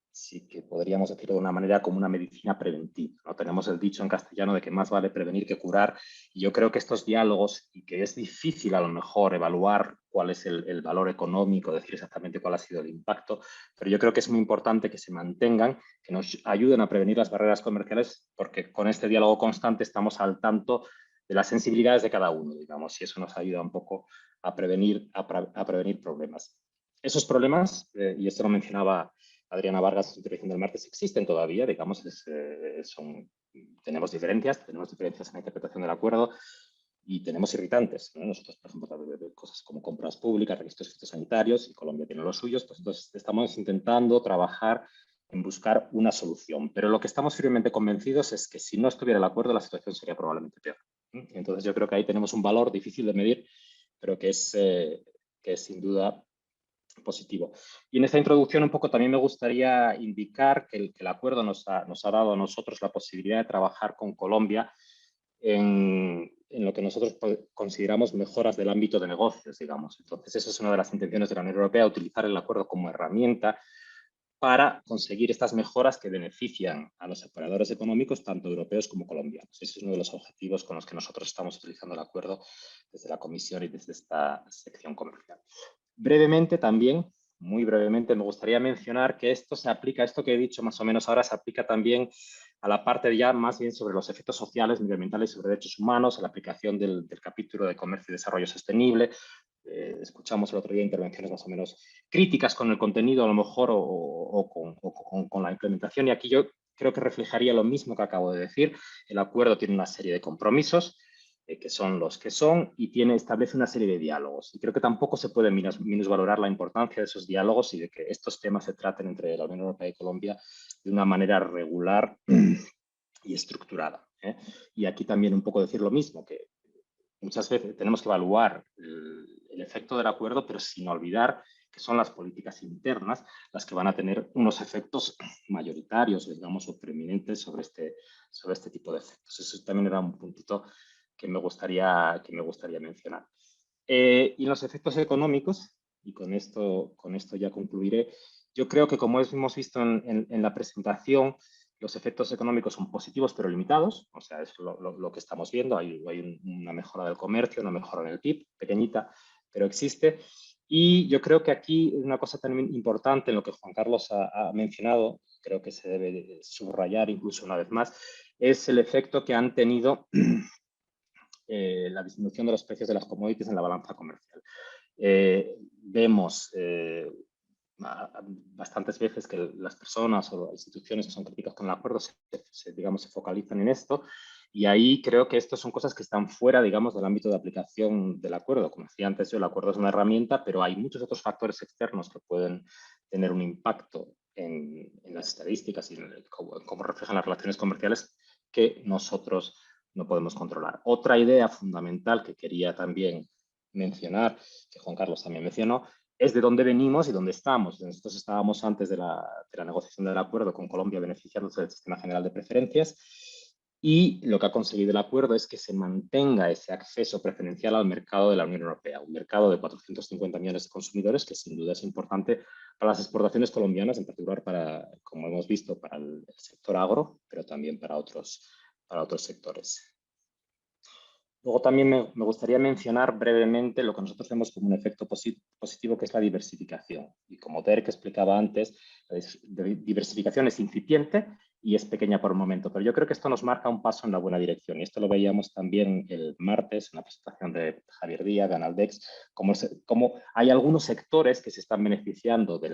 sí que podríamos decirlo de una manera, como una medicina preventiva, ¿no? Tenemos el dicho en castellano de que más vale prevenir que curar, y yo creo que estos diálogos, y que es difícil a lo mejor evaluar cuál es el valor económico, decir exactamente cuál ha sido el impacto, pero yo creo que es muy importante que se mantengan, que nos ayuden a prevenir las barreras comerciales, porque con este diálogo constante estamos al tanto de las sensibilidades de cada uno, digamos, y eso nos ayuda un poco a prevenir problemas. Esos problemas, y esto lo mencionaba Adriana Vargas en su intervención del martes, existen todavía, digamos, tenemos diferencias en la interpretación del acuerdo. y tenemos irritantes, ¿no? Nosotros, por ejemplo, cosas como compras públicas, registros fitosanitarios, y Colombia tiene los suyos, pues entonces estamos intentando trabajar en buscar una solución. Pero lo que estamos firmemente convencidos es que si no estuviera el acuerdo, la situación sería probablemente peor. Entonces yo creo que ahí tenemos un valor difícil de medir, pero que es sin duda positivo. Y en esta introducción un poco también me gustaría indicar que el acuerdo nos ha dado a nosotros la posibilidad de trabajar con Colombia en lo que nosotros consideramos mejoras del ámbito de negocios, digamos. Entonces, esa es una de las intenciones de la Unión Europea, utilizar el acuerdo como herramienta para conseguir estas mejoras que benefician a los operadores económicos, tanto europeos como colombianos. Ese es uno de los objetivos con los que nosotros estamos utilizando el acuerdo desde la Comisión y desde esta sección comercial. Brevemente también, muy brevemente, me gustaría mencionar que esto se aplica, esto que he dicho más o menos ahora, se aplica también a la parte ya más bien sobre los efectos sociales, medioambientales y sobre derechos humanos, a la aplicación del capítulo de comercio y desarrollo sostenible. Escuchamos el otro día intervenciones más o menos críticas con el contenido a lo mejor o con la implementación, y aquí yo creo que reflejaría lo mismo que acabo de decir. El acuerdo tiene una serie de compromisos que son los que son y establece una serie de diálogos. Y creo que tampoco se puede minusvalorar la importancia de esos diálogos y de que estos temas se traten entre la Unión Europea y Colombia de una manera regular y estructurada. Y aquí también un poco decir lo mismo, que muchas veces tenemos que evaluar el efecto del acuerdo, pero sin olvidar que son las políticas internas las que van a tener unos efectos mayoritarios, digamos, o preeminentes sobre este tipo de efectos. Eso también era un puntito que me gustaría mencionar. Y los efectos económicos, y con esto ya concluiré, yo creo que como hemos visto en la presentación, los efectos económicos son positivos pero limitados, o sea, es lo que estamos viendo. Hay una mejora del comercio, una mejora en el PIB, pequeñita, pero existe. Y yo creo que aquí una cosa también importante en lo que Juan Carlos ha mencionado, creo que se debe subrayar incluso una vez más, es el efecto que han tenido la disminución de los precios de las commodities en la balanza comercial. Vemos bastantes veces que las personas o instituciones que son críticas con el acuerdo se focalizan en esto, y ahí creo que estas son cosas que están fuera, digamos, del ámbito de aplicación del acuerdo. Como decía antes yo, el acuerdo es una herramienta, pero hay muchos otros factores externos que pueden tener un impacto en las estadísticas y en cómo reflejan las relaciones comerciales que nosotros no podemos controlar. Otra idea fundamental que quería también mencionar, que Juan Carlos también mencionó, es de dónde venimos y dónde estamos. Nosotros estábamos antes de la negociación del acuerdo con Colombia beneficiándose del sistema general de preferencias, y lo que ha conseguido el acuerdo es que se mantenga ese acceso preferencial al mercado de la Unión Europea, un mercado de 450 millones de consumidores que sin duda es importante para las exportaciones colombianas, en particular para, como hemos visto, para el sector agro, pero también para otros sectores. Luego también me gustaría mencionar brevemente lo que nosotros vemos como un efecto positivo, que es la diversificación. Y como Dirk explicaba antes, la diversificación es incipiente y es pequeña por el momento, pero yo creo que esto nos marca un paso en la buena dirección. Y esto lo veíamos también el martes en la presentación de Javier Díaz, de Analdex, como hay algunos sectores que se están beneficiando de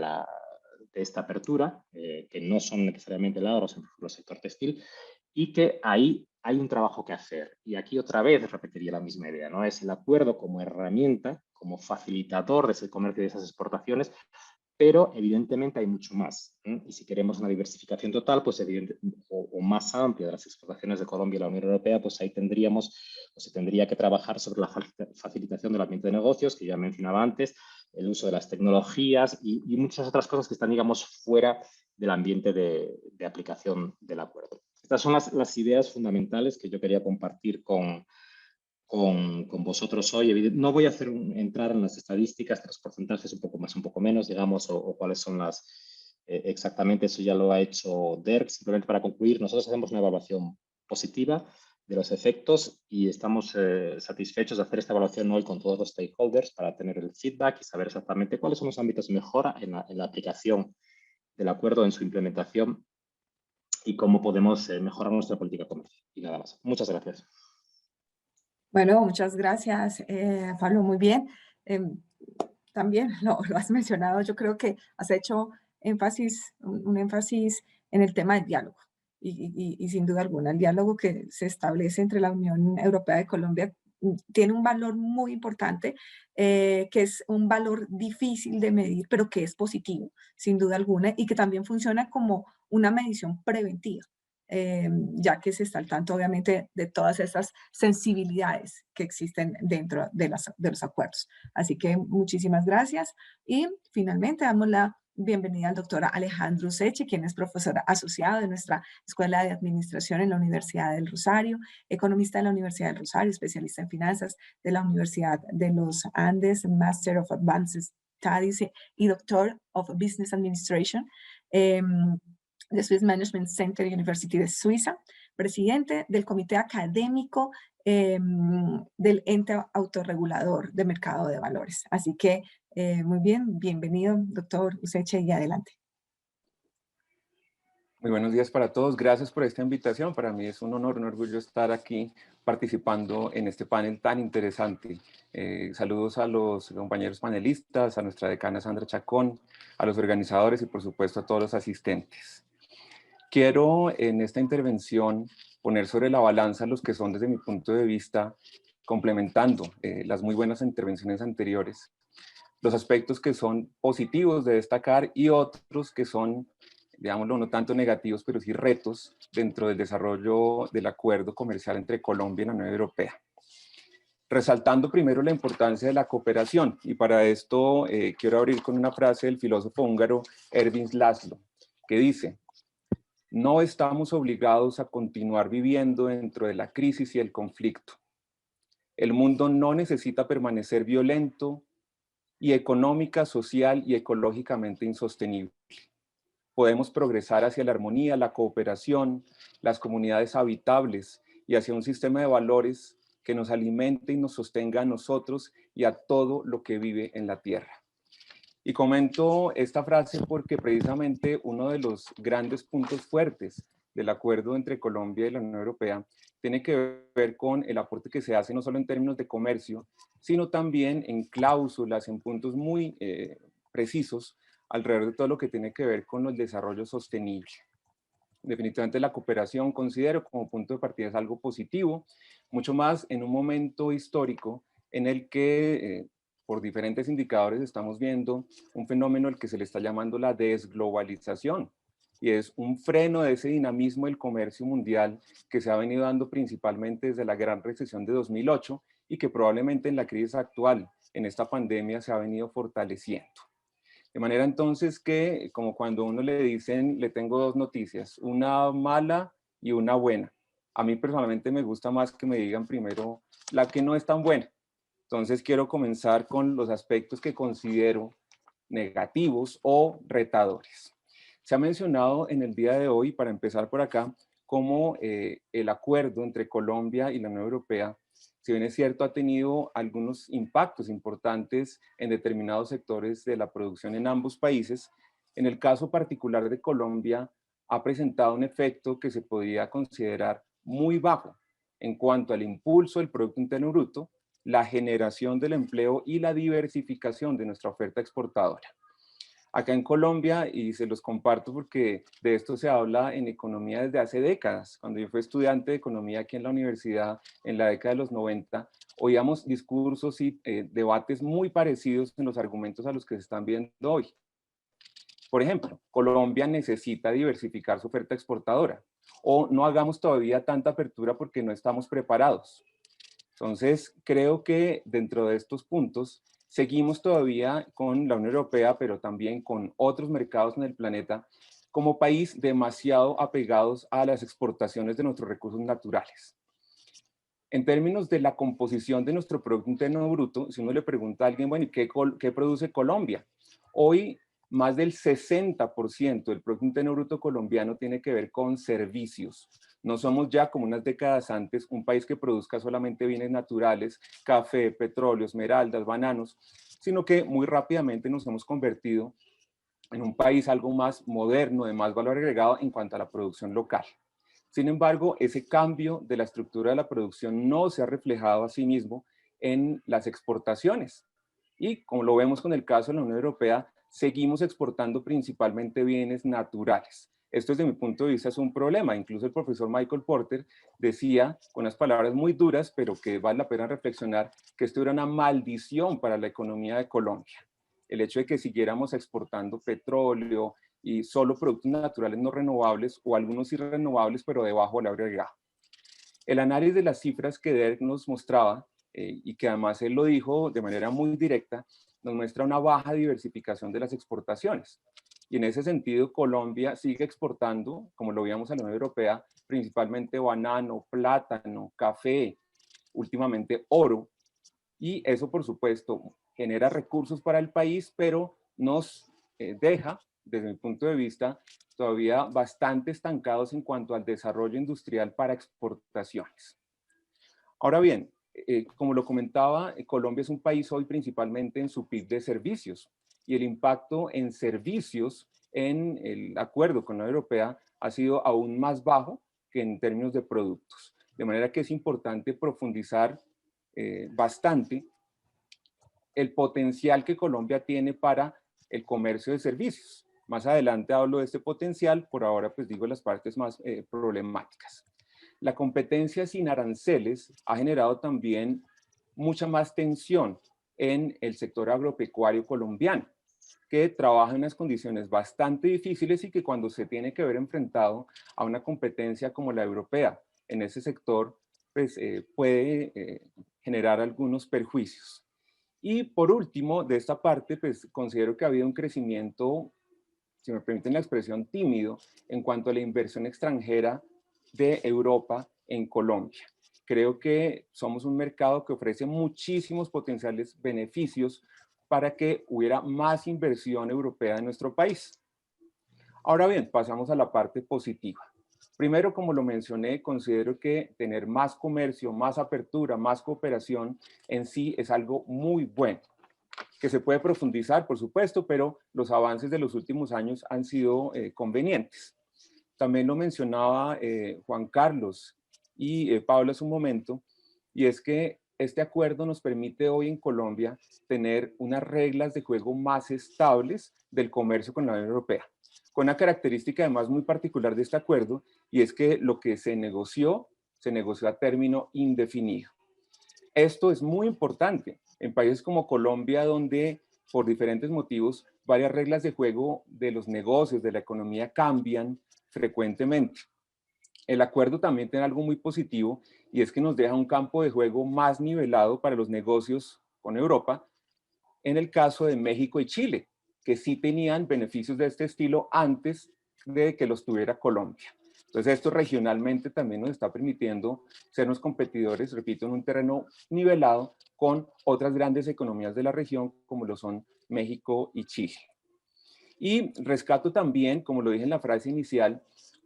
esta apertura, que no son necesariamente el agro, sino el sector textil, y que ahí hay un trabajo que hacer. Y aquí otra vez repetiría la misma idea, ¿no? Es el acuerdo como herramienta, como facilitador de ese comercio y de esas exportaciones, pero evidentemente hay mucho más. Y si queremos una diversificación total, pues o más amplia de las exportaciones de Colombia y la Unión Europea, pues ahí se tendría que trabajar sobre la facilitación del ambiente de negocios, que ya mencionaba antes, el uso de las tecnologías y muchas otras cosas que están, digamos, fuera del ambiente de aplicación del acuerdo. Estas son las ideas fundamentales que yo quería compartir con vosotros hoy. No voy a entrar en las estadísticas de los porcentajes, un poco más, un poco menos, digamos, o cuáles son exactamente, eso ya lo ha hecho Dirk. Simplemente para concluir, nosotros hacemos una evaluación positiva de los efectos y estamos satisfechos de hacer esta evaluación hoy con todos los stakeholders para tener el feedback y saber exactamente cuáles son los ámbitos de mejora en la aplicación del acuerdo, en su implementación, y cómo podemos mejorar nuestra política comercial. Y nada más. Muchas gracias. Bueno, muchas gracias, Pablo, muy bien. También lo has mencionado, yo creo que has hecho un énfasis en el tema del diálogo. Y sin duda alguna, el diálogo que se establece entre la Unión Europea y Colombia tiene un valor muy importante, que es un valor difícil de medir, pero que es positivo, sin duda alguna, y que también funciona como una medición preventiva, ya que se está al tanto, obviamente, de todas esas sensibilidades que existen dentro de los acuerdos. Así que muchísimas gracias. Y finalmente damos la bienvenida al doctor Alejandro Useche, quien es profesor asociado de nuestra Escuela de Administración en la Universidad del Rosario, economista de la Universidad del Rosario, especialista en finanzas de la Universidad de los Andes, Master of Advanced Studies y Doctor of Business Administration de Swiss Management Center University de Suiza, presidente del Comité Académico del ente autorregulador de mercado de valores. Así que muy bien, bienvenido, doctor Useche, y adelante. Muy buenos días para todos. Gracias por esta invitación. Para mí es un honor, un orgullo estar aquí participando en este panel tan interesante. Saludos a los compañeros panelistas, a nuestra decana Sandra Chacón, a los organizadores y por supuesto a todos los asistentes. Quiero en esta intervención poner sobre la balanza los que son desde mi punto de vista, complementando las muy buenas intervenciones anteriores, los aspectos que son positivos de destacar y otros que son, digámoslo, no tanto negativos, pero sí retos dentro del desarrollo del acuerdo comercial entre Colombia y la Unión Europea. Resaltando primero la importancia de la cooperación, y para esto quiero abrir con una frase del filósofo húngaro Ervin Laszlo, que dice: no estamos obligados a continuar viviendo dentro de la crisis y el conflicto. El mundo no necesita permanecer violento y económica, social y ecológicamente insostenible. Podemos progresar hacia la armonía, la cooperación, las comunidades habitables y hacia un sistema de valores que nos alimente y nos sostenga a nosotros y a todo lo que vive en la tierra. Y comento esta frase porque precisamente uno de los grandes puntos fuertes del acuerdo entre Colombia y la Unión Europea tiene que ver con el aporte que se hace no solo en términos de comercio, sino también en cláusulas, en puntos muy precisos alrededor de todo lo que tiene que ver con el desarrollo sostenible. Definitivamente la cooperación considero como punto de partida es algo positivo, mucho más en un momento histórico en el que por diferentes indicadores estamos viendo un fenómeno al que se le está llamando la desglobalización, y es un freno de ese dinamismo del comercio mundial que se ha venido dando principalmente desde la gran recesión de 2008 y que probablemente en la crisis actual, en esta pandemia, se ha venido fortaleciendo. De manera entonces que, como cuando uno le dicen, le tengo dos noticias, una mala y una buena. A mí personalmente me gusta más que me digan primero la que no es tan buena. Entonces quiero comenzar con los aspectos que considero negativos o retadores. Se ha mencionado en el día de hoy, para empezar por acá, cómo el acuerdo entre Colombia y la Unión Europea, si bien es cierto, ha tenido algunos impactos importantes en determinados sectores de la producción en ambos países. En el caso particular de Colombia, ha presentado un efecto que se podría considerar muy bajo en cuanto al impulso del Producto Interno Bruto, la generación del empleo y la diversificación de nuestra oferta exportadora. Acá en Colombia, y se los comparto porque de esto se habla en economía desde hace décadas. Cuando yo fui estudiante de economía aquí en la universidad, en la década de los 90, oíamos discursos y debates muy parecidos en los argumentos a los que se están viendo hoy. Por ejemplo, Colombia necesita diversificar su oferta exportadora, o no hagamos todavía tanta apertura porque no estamos preparados. Entonces, creo que dentro de estos puntos, seguimos todavía con la Unión Europea, pero también con otros mercados en el planeta, como país demasiado apegados a las exportaciones de nuestros recursos naturales. En términos de la composición de nuestro Producto Interno Bruto, si uno le pregunta a alguien, bueno, ¿y qué produce Colombia? Hoy, más del 60% del Producto Interno Bruto colombiano tiene que ver con servicios. No somos ya, como unas décadas antes, un país que produzca solamente bienes naturales, café, petróleo, esmeraldas, bananos, sino que muy rápidamente nos hemos convertido en un país algo más moderno, de más valor agregado en cuanto a la producción local. Sin embargo, ese cambio de la estructura de la producción no se ha reflejado a sí mismo en las exportaciones. Y como lo vemos con el caso de la Unión Europea, seguimos exportando principalmente bienes naturales. Esto desde mi punto de vista es un problema. Incluso el profesor Michael Porter decía, con unas palabras muy duras, pero que vale la pena reflexionar, que esto era una maldición para la economía de Colombia. El hecho de que siguiéramos exportando petróleo y solo productos naturales no renovables o algunos sí renovables, pero de bajo valor agregado. El análisis de las cifras que Derek nos mostraba, y que además él lo dijo de manera muy directa, nos muestra una baja diversificación de las exportaciones. Y en ese sentido, Colombia sigue exportando, como lo veíamos a la Unión Europea, principalmente banano, plátano, café, últimamente oro. Y eso, por supuesto, genera recursos para el país, pero nos deja, desde mi punto de vista, todavía bastante estancados en cuanto al desarrollo industrial para exportaciones. Ahora bien, como lo comentaba, Colombia es un país hoy principalmente en su PIB de servicios, y el impacto en servicios en el acuerdo con la Unión Europea ha sido aún más bajo que en términos de productos. De manera que es importante profundizar bastante el potencial que Colombia tiene para el comercio de servicios. Más adelante hablo de este potencial, por ahora pues digo las partes más problemáticas. La competencia sin aranceles ha generado también mucha más tensión en el sector agropecuario colombiano, que trabaja en unas condiciones bastante difíciles y que cuando se tiene que ver enfrentado a una competencia como la europea en ese sector, pues puede generar algunos perjuicios. Y por último, de esta parte, pues considero que ha habido un crecimiento, si me permiten la expresión, tímido en cuanto a la inversión extranjera de Europa en Colombia. Creo que somos un mercado que ofrece muchísimos potenciales beneficios para que hubiera más inversión europea en nuestro país. Ahora bien, pasamos a la parte positiva. Primero, como lo mencioné, considero que tener más comercio, más apertura, más cooperación en sí es algo muy bueno, que se puede profundizar, por supuesto, pero los avances de los últimos años han sido convenientes. También lo mencionaba Juan Carlos y Pablo hace un momento, y es que este acuerdo nos permite hoy en Colombia tener unas reglas de juego más estables del comercio con la Unión Europea, con una característica además muy particular de este acuerdo, y es que lo que se negoció a término indefinido. Esto es muy importante en países como Colombia, donde por diferentes motivos varias reglas de juego de los negocios, de la economía cambian frecuentemente. El acuerdo también tiene algo muy positivo, y es que nos deja un campo de juego más nivelado para los negocios con Europa, en el caso de México y Chile, que sí tenían beneficios de este estilo antes de que los tuviera Colombia. Entonces esto regionalmente también nos está permitiendo sernos competidores, repito, en un terreno nivelado con otras grandes economías de la región como lo son México y Chile. Y rescato también, como lo dije en la frase inicial,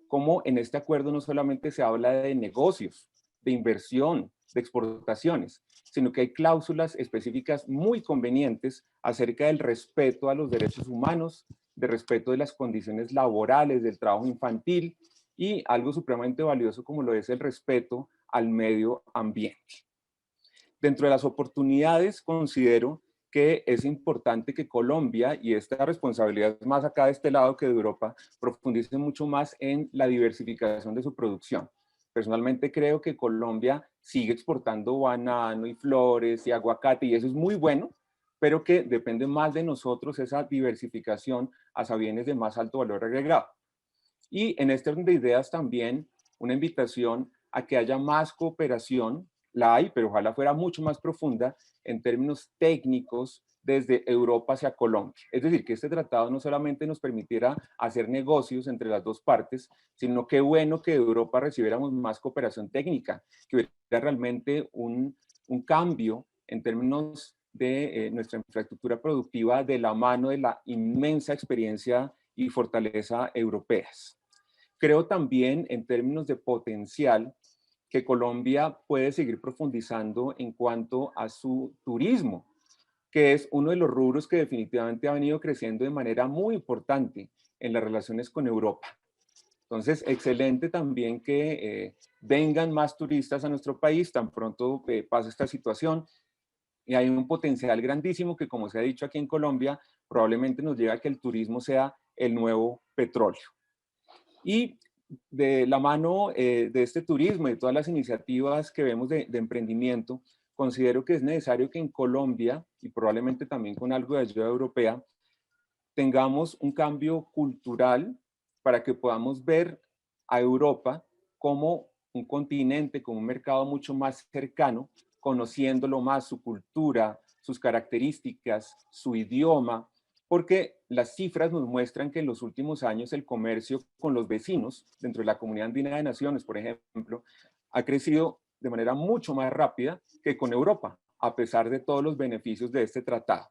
como en este acuerdo no solamente se habla de negocios, de inversión, de exportaciones, sino que hay cláusulas específicas muy convenientes acerca del respeto a los derechos humanos, de respeto de las condiciones laborales, del trabajo infantil, y algo supremamente valioso como lo es el respeto al medio ambiente. Dentro de las oportunidades, considero que es importante que Colombia, y esta responsabilidad es más acá de este lado que de Europa, profundice mucho más en la diversificación de su producción. Personalmente creo que Colombia sigue exportando banano y flores y aguacate, y eso es muy bueno, pero que depende más de nosotros esa diversificación hacia bienes de más alto valor agregado. Y en este orden de ideas también una invitación a que haya más cooperación, la hay, pero ojalá fuera mucho más profunda en términos técnicos desde Europa hacia Colombia. Es decir, que este tratado no solamente nos permitiera hacer negocios entre las dos partes, sino que bueno que de Europa recibiéramos más cooperación técnica, que hubiera realmente un cambio en términos de nuestra infraestructura productiva de la mano de la inmensa experiencia y fortaleza europeas. Creo también en términos de potencial que Colombia puede seguir profundizando en cuanto a su turismo, que es uno de los rubros que definitivamente ha venido creciendo de manera muy importante en las relaciones con Europa. Entonces, excelente también que vengan más turistas a nuestro país tan pronto pase esta situación. Y hay un potencial grandísimo que, como se ha dicho aquí en Colombia, probablemente nos lleva a que el turismo sea el nuevo petróleo. Y de la mano de este turismo y de todas las iniciativas que vemos de emprendimiento, considero que es necesario que en Colombia, y probablemente también con algo de ayuda europea, tengamos un cambio cultural para que podamos ver a Europa como un continente, como un mercado mucho más cercano, conociéndolo más, su cultura, sus características, su idioma, porque las cifras nos muestran que en los últimos años el comercio con los vecinos, dentro de la Comunidad Andina de Naciones, por ejemplo, ha crecido de manera mucho más rápida que con Europa, a pesar de todos los beneficios de este tratado.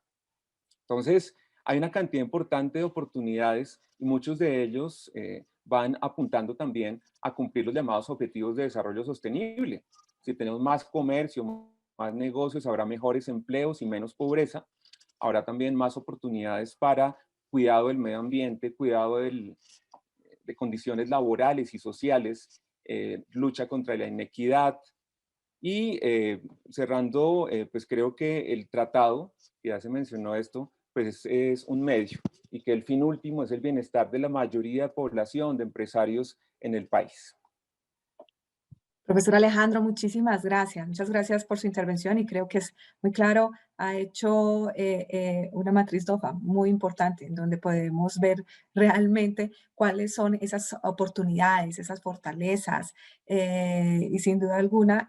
Entonces, hay una cantidad importante de oportunidades y muchos de ellos van apuntando también a cumplir los llamados objetivos de desarrollo sostenible. Si tenemos más comercio, más negocios, habrá mejores empleos y menos pobreza. Habrá también más oportunidades para cuidado del medio ambiente, cuidado de condiciones laborales y sociales, lucha contra la inequidad. Y cerrando, pues creo que el tratado, ya se mencionó esto, pues es un medio y que el fin último es el bienestar de la mayoría de población, de empresarios en el país. Profesor Alejandro, muchísimas gracias. Muchas gracias por su intervención y creo que es muy claro. Ha hecho una matriz DOFA muy importante en donde podemos ver realmente cuáles son esas oportunidades, esas fortalezas y sin duda alguna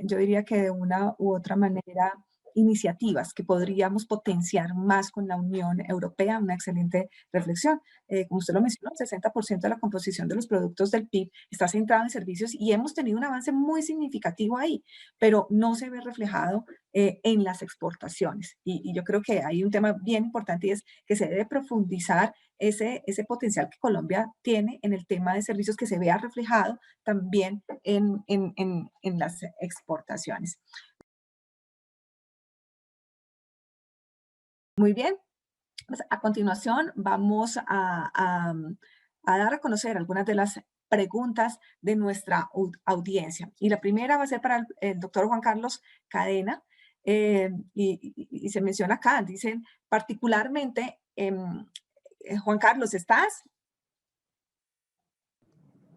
yo diría que de una u otra manera iniciativas que podríamos potenciar más con la Unión Europea. Una excelente reflexión. Como usted lo mencionó, el 60% de la composición de los productos del PIB está centrado en servicios y hemos tenido un avance muy significativo ahí, pero no se ve reflejado en las exportaciones. Y yo creo que hay un tema bien importante y es que se debe profundizar ese potencial que Colombia tiene en el tema de servicios, que se vea reflejado también en las exportaciones. Muy bien. Pues a continuación vamos a dar a conocer algunas de las preguntas de nuestra audiencia. Y la primera va a ser para el doctor Juan Carlos Cadena. Y se menciona acá, dicen particularmente, Juan Carlos, ¿estás?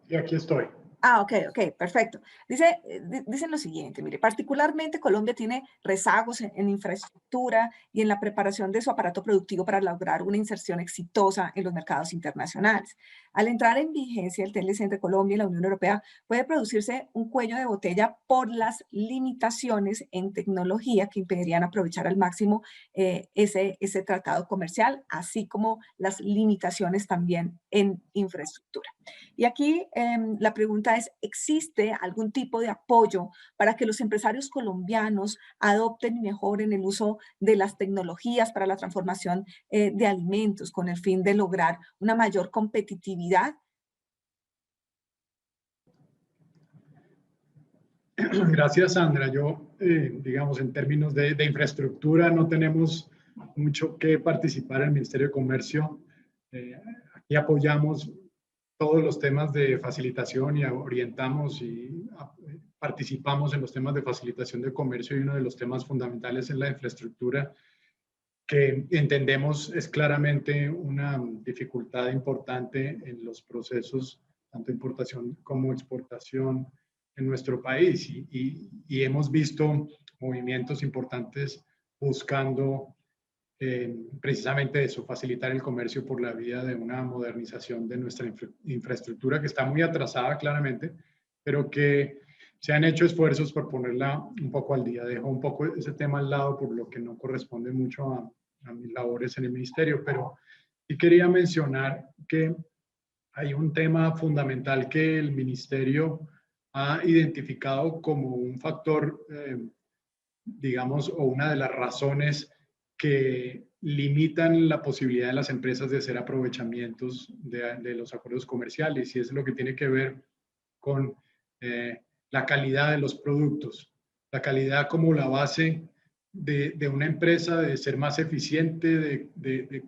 Y aquí estoy. Ah, ok, perfecto. Dicen lo siguiente, mire, particularmente Colombia tiene rezagos en infraestructura y en la preparación de su aparato productivo para lograr una inserción exitosa en los mercados internacionales. Al entrar en vigencia el TLC entre Colombia y la Unión Europea, puede producirse un cuello de botella por las limitaciones en tecnología que impedirían aprovechar al máximo ese tratado comercial, así como las limitaciones también en infraestructura. Y aquí la pregunta es, ¿existe algún tipo de apoyo para que los empresarios colombianos adopten y mejoren el uso de las tecnologías para la transformación de alimentos con el fin de lograr una mayor competitividad? Gracias, Sandra. Yo, digamos, en términos de infraestructura, no tenemos mucho que participar en el Ministerio de Comercio. Aquí apoyamos todos los temas de facilitación y orientamos y participamos en los temas de facilitación de comercio, y uno de los temas fundamentales es la infraestructura, que entendemos es claramente una dificultad importante en los procesos, tanto importación como exportación en nuestro país. Y hemos visto movimientos importantes buscando precisamente eso, facilitar el comercio por la vía de una modernización de nuestra infraestructura, que está muy atrasada claramente, pero que se han hecho esfuerzos por ponerla un poco al día. Dejo un poco ese tema al lado por lo que no corresponde mucho a mis labores en el ministerio, pero sí quería mencionar que hay un tema fundamental que el ministerio ha identificado como un factor, digamos, o una de las razones que limitan la posibilidad de las empresas de hacer aprovechamientos de los acuerdos comerciales, y es lo que tiene que ver con la calidad de los productos, la calidad como la base de una empresa, de ser más eficiente, de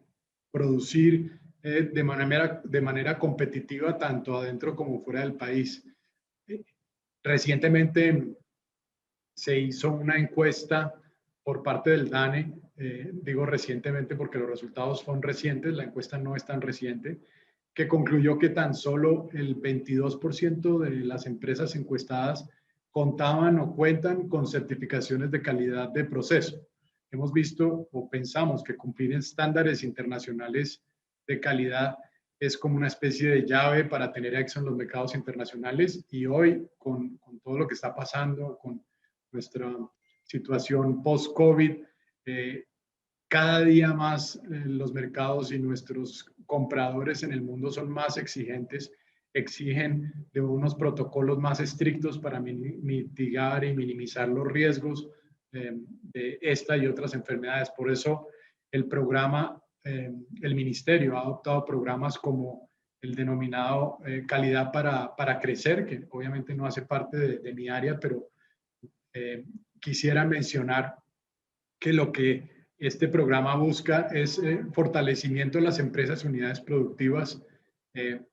producir de manera competitiva tanto adentro como fuera del país. Recientemente se hizo una encuesta por parte del DANE, digo recientemente porque los resultados son recientes, la encuesta no es tan reciente, que concluyó que tan solo el 22% de las empresas encuestadas contaban o cuentan con certificaciones de calidad de proceso. Hemos visto o pensamos que cumplir estándares internacionales de calidad es como una especie de llave para tener éxito en los mercados internacionales, y hoy con todo lo que está pasando, con nuestra situación post-COVID, cada día más los mercados y nuestros compradores en el mundo son más exigentes, exigen de unos protocolos más estrictos para mitigar y minimizar los riesgos de esta y otras enfermedades. Por eso el programa, el ministerio ha adoptado programas como el denominado Calidad para Crecer, que obviamente no hace parte de mi área, pero quisiera mencionar que lo que este programa busca es fortalecimiento de las empresas y unidades productivas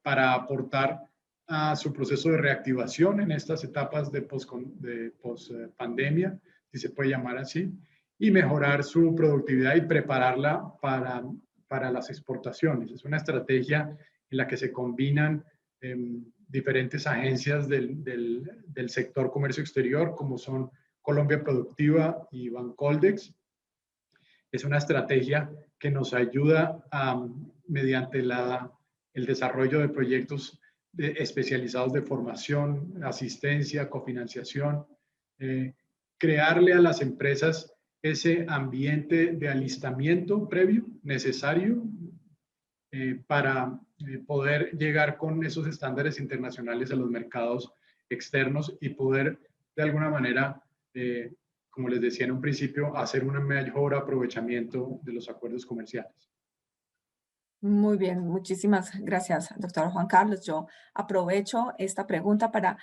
para aportar a su proceso de reactivación en estas etapas de post-pandemia, si se puede llamar así, y mejorar su productividad y prepararla para las exportaciones. Es una estrategia en la que se combinan diferentes agencias del sector comercio exterior, como son Colombia Productiva y Bancoldex. Es una estrategia que nos ayuda mediante el desarrollo de proyectos especializados de formación, asistencia, cofinanciación, crearle a las empresas ese ambiente de alistamiento previo necesario para poder llegar con esos estándares internacionales a los mercados externos y poder de alguna manera como les decía en un principio, hacer un mejor aprovechamiento de los acuerdos comerciales. Muy bien, muchísimas gracias, doctor Juan Carlos. Yo aprovecho esta pregunta para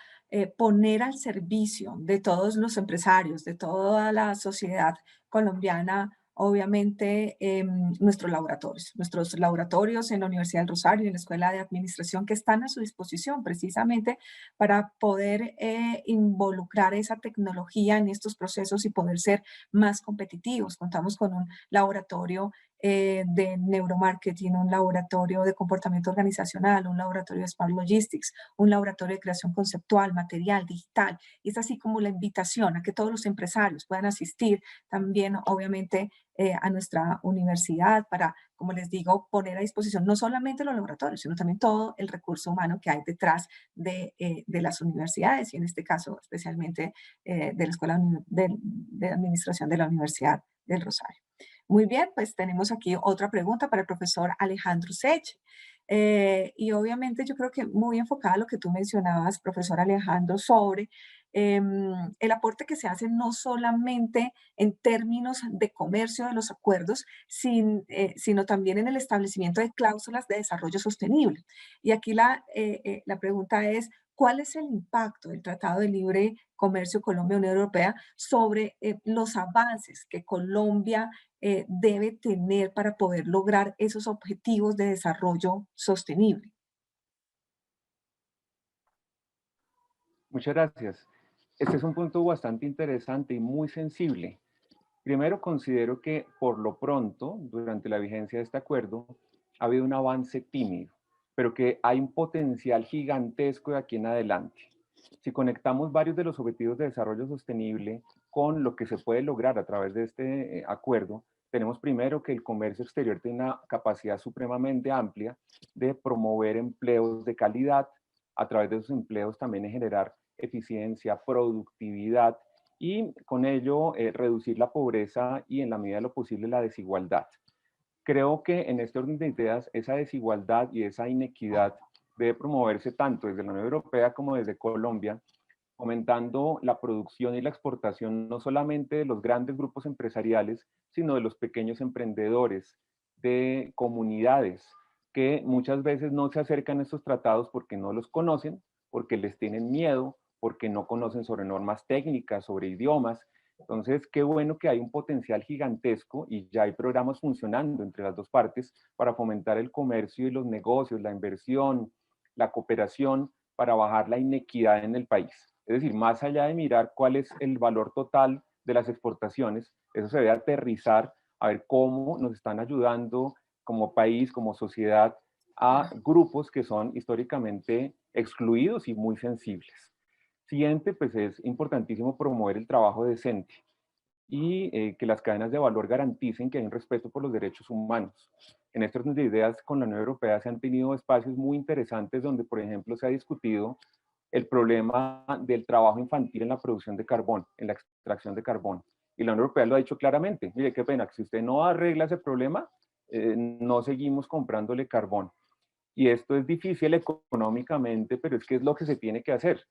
poner al servicio de todos los empresarios, de toda la sociedad colombiana, obviamente nuestros laboratorios en la Universidad del Rosario y en la Escuela de Administración, que están a su disposición precisamente para poder involucrar esa tecnología en estos procesos y poder ser más competitivos. Contamos con un laboratorio de neuromarketing, un laboratorio de comportamiento organizacional, un laboratorio de Smart Logistics, un laboratorio de creación conceptual, material, digital. Y es así como la invitación a que todos los empresarios puedan asistir también, obviamente, a nuestra universidad para, como les digo, poner a disposición no solamente los laboratorios, sino también todo el recurso humano que hay detrás de las universidades y en este caso especialmente de la Escuela de Administración de la Universidad del Rosario. Muy bien, pues tenemos aquí otra pregunta para el profesor Alejandro Sech. Y obviamente yo creo que muy enfocada a lo que tú mencionabas, profesor Alejandro, sobre el aporte que se hace no solamente en términos de comercio de los acuerdos, sino también en el establecimiento de cláusulas de desarrollo sostenible. Y aquí la pregunta es, ¿cuál es el impacto del Tratado de Libre Comercio Colombia-Unión Europea sobre los avances que Colombia debe tener para poder lograr esos objetivos de desarrollo sostenible? Muchas gracias. Este es un punto bastante interesante y muy sensible. Primero, considero que por lo pronto, durante la vigencia de este acuerdo, ha habido un avance tímido, pero que hay un potencial gigantesco de aquí en adelante. Si conectamos varios de los objetivos de desarrollo sostenible con lo que se puede lograr a través de este acuerdo, tenemos primero que el comercio exterior tiene una capacidad supremamente amplia de promover empleos de calidad, a través de esos empleos también generar eficiencia, productividad y con ello reducir la pobreza y en la medida de lo posible la desigualdad. Creo que en este orden de ideas esa desigualdad y esa inequidad debe promoverse tanto desde la Unión Europea como desde Colombia, fomentando la producción y la exportación no solamente de los grandes grupos empresariales, sino de los pequeños emprendedores, de comunidades que muchas veces no se acercan a estos tratados porque no los conocen, porque les tienen miedo, porque no conocen sobre normas técnicas, sobre idiomas. Entonces, qué bueno que hay un potencial gigantesco y ya hay programas funcionando entre las dos partes para fomentar el comercio y los negocios, la inversión, la cooperación, para bajar la inequidad en el país. Es decir, más allá de mirar cuál es el valor total de las exportaciones, eso se debe aterrizar a ver cómo nos están ayudando como país, como sociedad, a grupos que son históricamente excluidos y muy sensibles. Siguiente, pues es importantísimo promover el trabajo decente y que las cadenas de valor garanticen que hay un respeto por los derechos humanos. En este orden de ideas, con la Unión Europea se han tenido espacios muy interesantes donde, por ejemplo, se ha discutido el problema del trabajo infantil en la producción de carbón, en la extracción de carbón. Y la Unión Europea lo ha dicho claramente, mire, qué pena, que si usted no arregla ese problema, no seguimos comprándole carbón. Y esto es difícil económicamente, pero es que es lo que se tiene que hacer.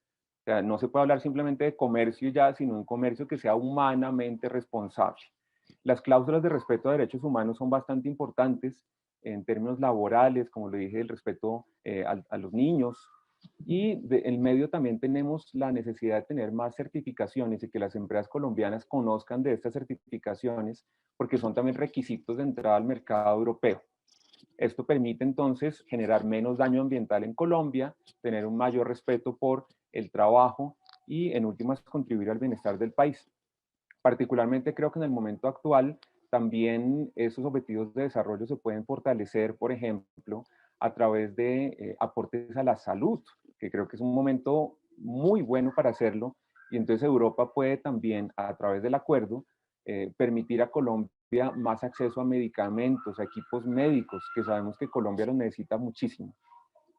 O sea, no se puede hablar simplemente de comercio ya, sino un comercio que sea humanamente responsable. Las cláusulas de respeto a derechos humanos son bastante importantes en términos laborales, como lo dije, el respeto a los niños. Y en medio también tenemos la necesidad de tener más certificaciones y que las empresas colombianas conozcan de estas certificaciones, porque son también requisitos de entrada al mercado europeo. Esto permite entonces generar menos daño ambiental en Colombia, tener un mayor respeto por el trabajo y en últimas contribuir al bienestar del país. Particularmente creo que en el momento actual también esos objetivos de desarrollo se pueden fortalecer, por ejemplo, a través de aportes a la salud, que creo que es un momento muy bueno para hacerlo, y entonces Europa puede también, a través del acuerdo, permitir a Colombia más acceso a medicamentos, a equipos médicos, que sabemos que Colombia los necesita muchísimo.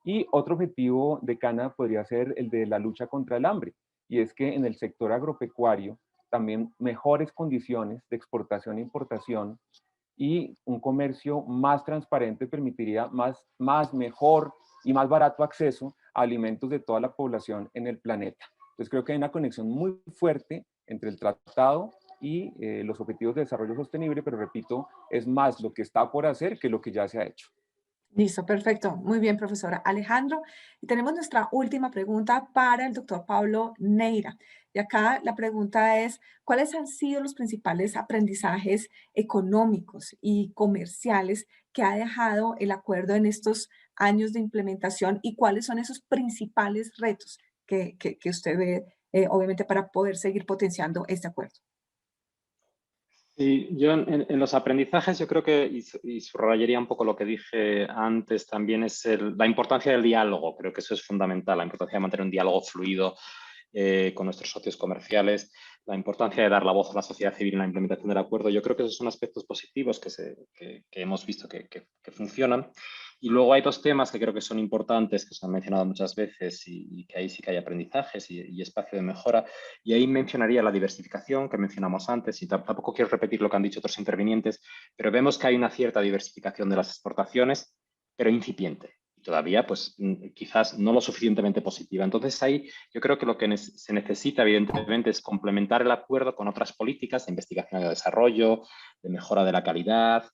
Y otro objetivo de Canadá podría ser el de la lucha contra el hambre, y es que en el sector agropecuario también mejores condiciones de exportación e importación y un comercio más transparente permitiría mejor y más barato acceso a alimentos de toda la población en el planeta. Entonces creo que hay una conexión muy fuerte entre el tratado y los objetivos de desarrollo sostenible, pero repito, es más lo que está por hacer que lo que ya se ha hecho. Listo, perfecto. Muy bien, profesora Alejandro. Y tenemos nuestra última pregunta para el doctor Pablo Neira. Y acá la pregunta es, ¿cuáles han sido los principales aprendizajes económicos y comerciales que ha dejado el acuerdo en estos años de implementación y cuáles son esos principales retos que usted ve, obviamente, para poder seguir potenciando este acuerdo? Sí, yo en los aprendizajes yo creo que, y subrayaría un poco lo que dije antes también, es la importancia del diálogo. Creo que eso es fundamental, la importancia de mantener un diálogo fluido con nuestros socios comerciales, la importancia de dar la voz a la sociedad civil en la implementación del acuerdo. Yo creo que esos son aspectos positivos que hemos visto que funcionan. Y luego hay dos temas que creo que son importantes, que se han mencionado muchas veces y que ahí sí que hay aprendizajes y espacio de mejora. Y ahí mencionaría la diversificación que mencionamos antes, y tampoco quiero repetir lo que han dicho otros intervinientes, pero vemos que hay una cierta diversificación de las exportaciones, pero incipiente. Todavía, pues, quizás no lo suficientemente positiva. Entonces, ahí yo creo que lo que se necesita, evidentemente, es complementar el acuerdo con otras políticas de investigación y desarrollo, de mejora de la calidad,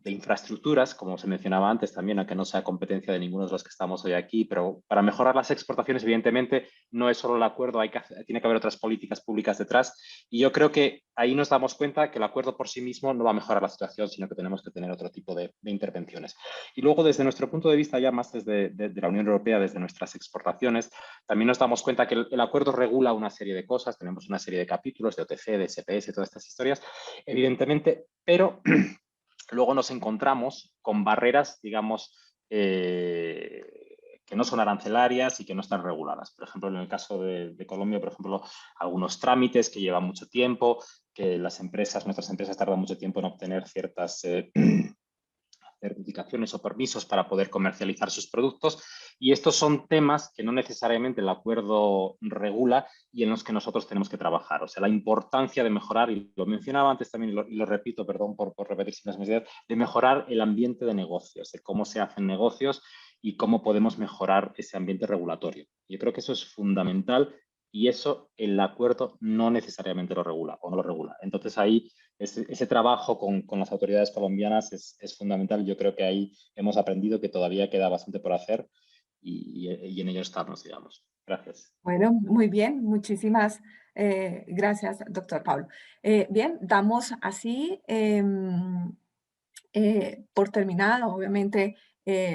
de infraestructuras, como se mencionaba antes también, aunque no sea competencia de ninguno de los que estamos hoy aquí, pero para mejorar las exportaciones, evidentemente, no es solo el acuerdo, tiene que haber otras políticas públicas detrás. Y yo creo que ahí nos damos cuenta que el acuerdo por sí mismo no va a mejorar la situación, sino que tenemos que tener otro tipo de intervenciones. Y luego, desde nuestro punto de vista, ya más desde la Unión Europea, desde nuestras exportaciones, también nos damos cuenta que el acuerdo regula una serie de cosas. Tenemos una serie de capítulos de OTC, de SPS, todas estas historias, evidentemente, pero luego nos encontramos con barreras, digamos, que no son arancelarias y que no están reguladas. Por ejemplo, en el caso de Colombia, por ejemplo, algunos trámites que llevan mucho tiempo, que nuestras empresas tardan mucho tiempo en obtener ciertas certificaciones o permisos para poder comercializar sus productos, y estos son temas que no necesariamente el acuerdo regula y en los que nosotros tenemos que trabajar. O sea, la importancia de mejorar, y lo mencionaba antes también y lo repito, perdón por repetir sin las necesidades, de mejorar el ambiente de negocios, de cómo se hacen negocios y cómo podemos mejorar ese ambiente regulatorio. Yo creo que eso es fundamental y eso el acuerdo no necesariamente lo regula o no lo regula. Entonces ahí ese trabajo con las autoridades colombianas es fundamental. Yo creo que ahí hemos aprendido que todavía queda bastante por hacer y en ello estamos, digamos. Gracias. Bueno, muy bien, muchísimas gracias, doctor Pablo. Bien, damos así por terminado, obviamente,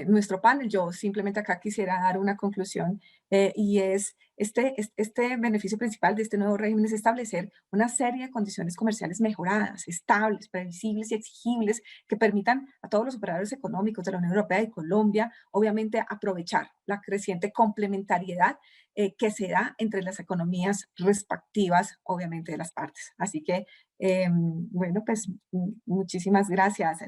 nuestro panel. Yo simplemente acá quisiera dar una conclusión y es este beneficio principal de este nuevo régimen es establecer una serie de condiciones comerciales mejoradas, estables, previsibles y exigibles que permitan a todos los operadores económicos de la Unión Europea y Colombia, obviamente, aprovechar la creciente complementariedad que se da entre las economías respectivas, obviamente, de las partes. Así que, bueno, pues muchísimas gracias.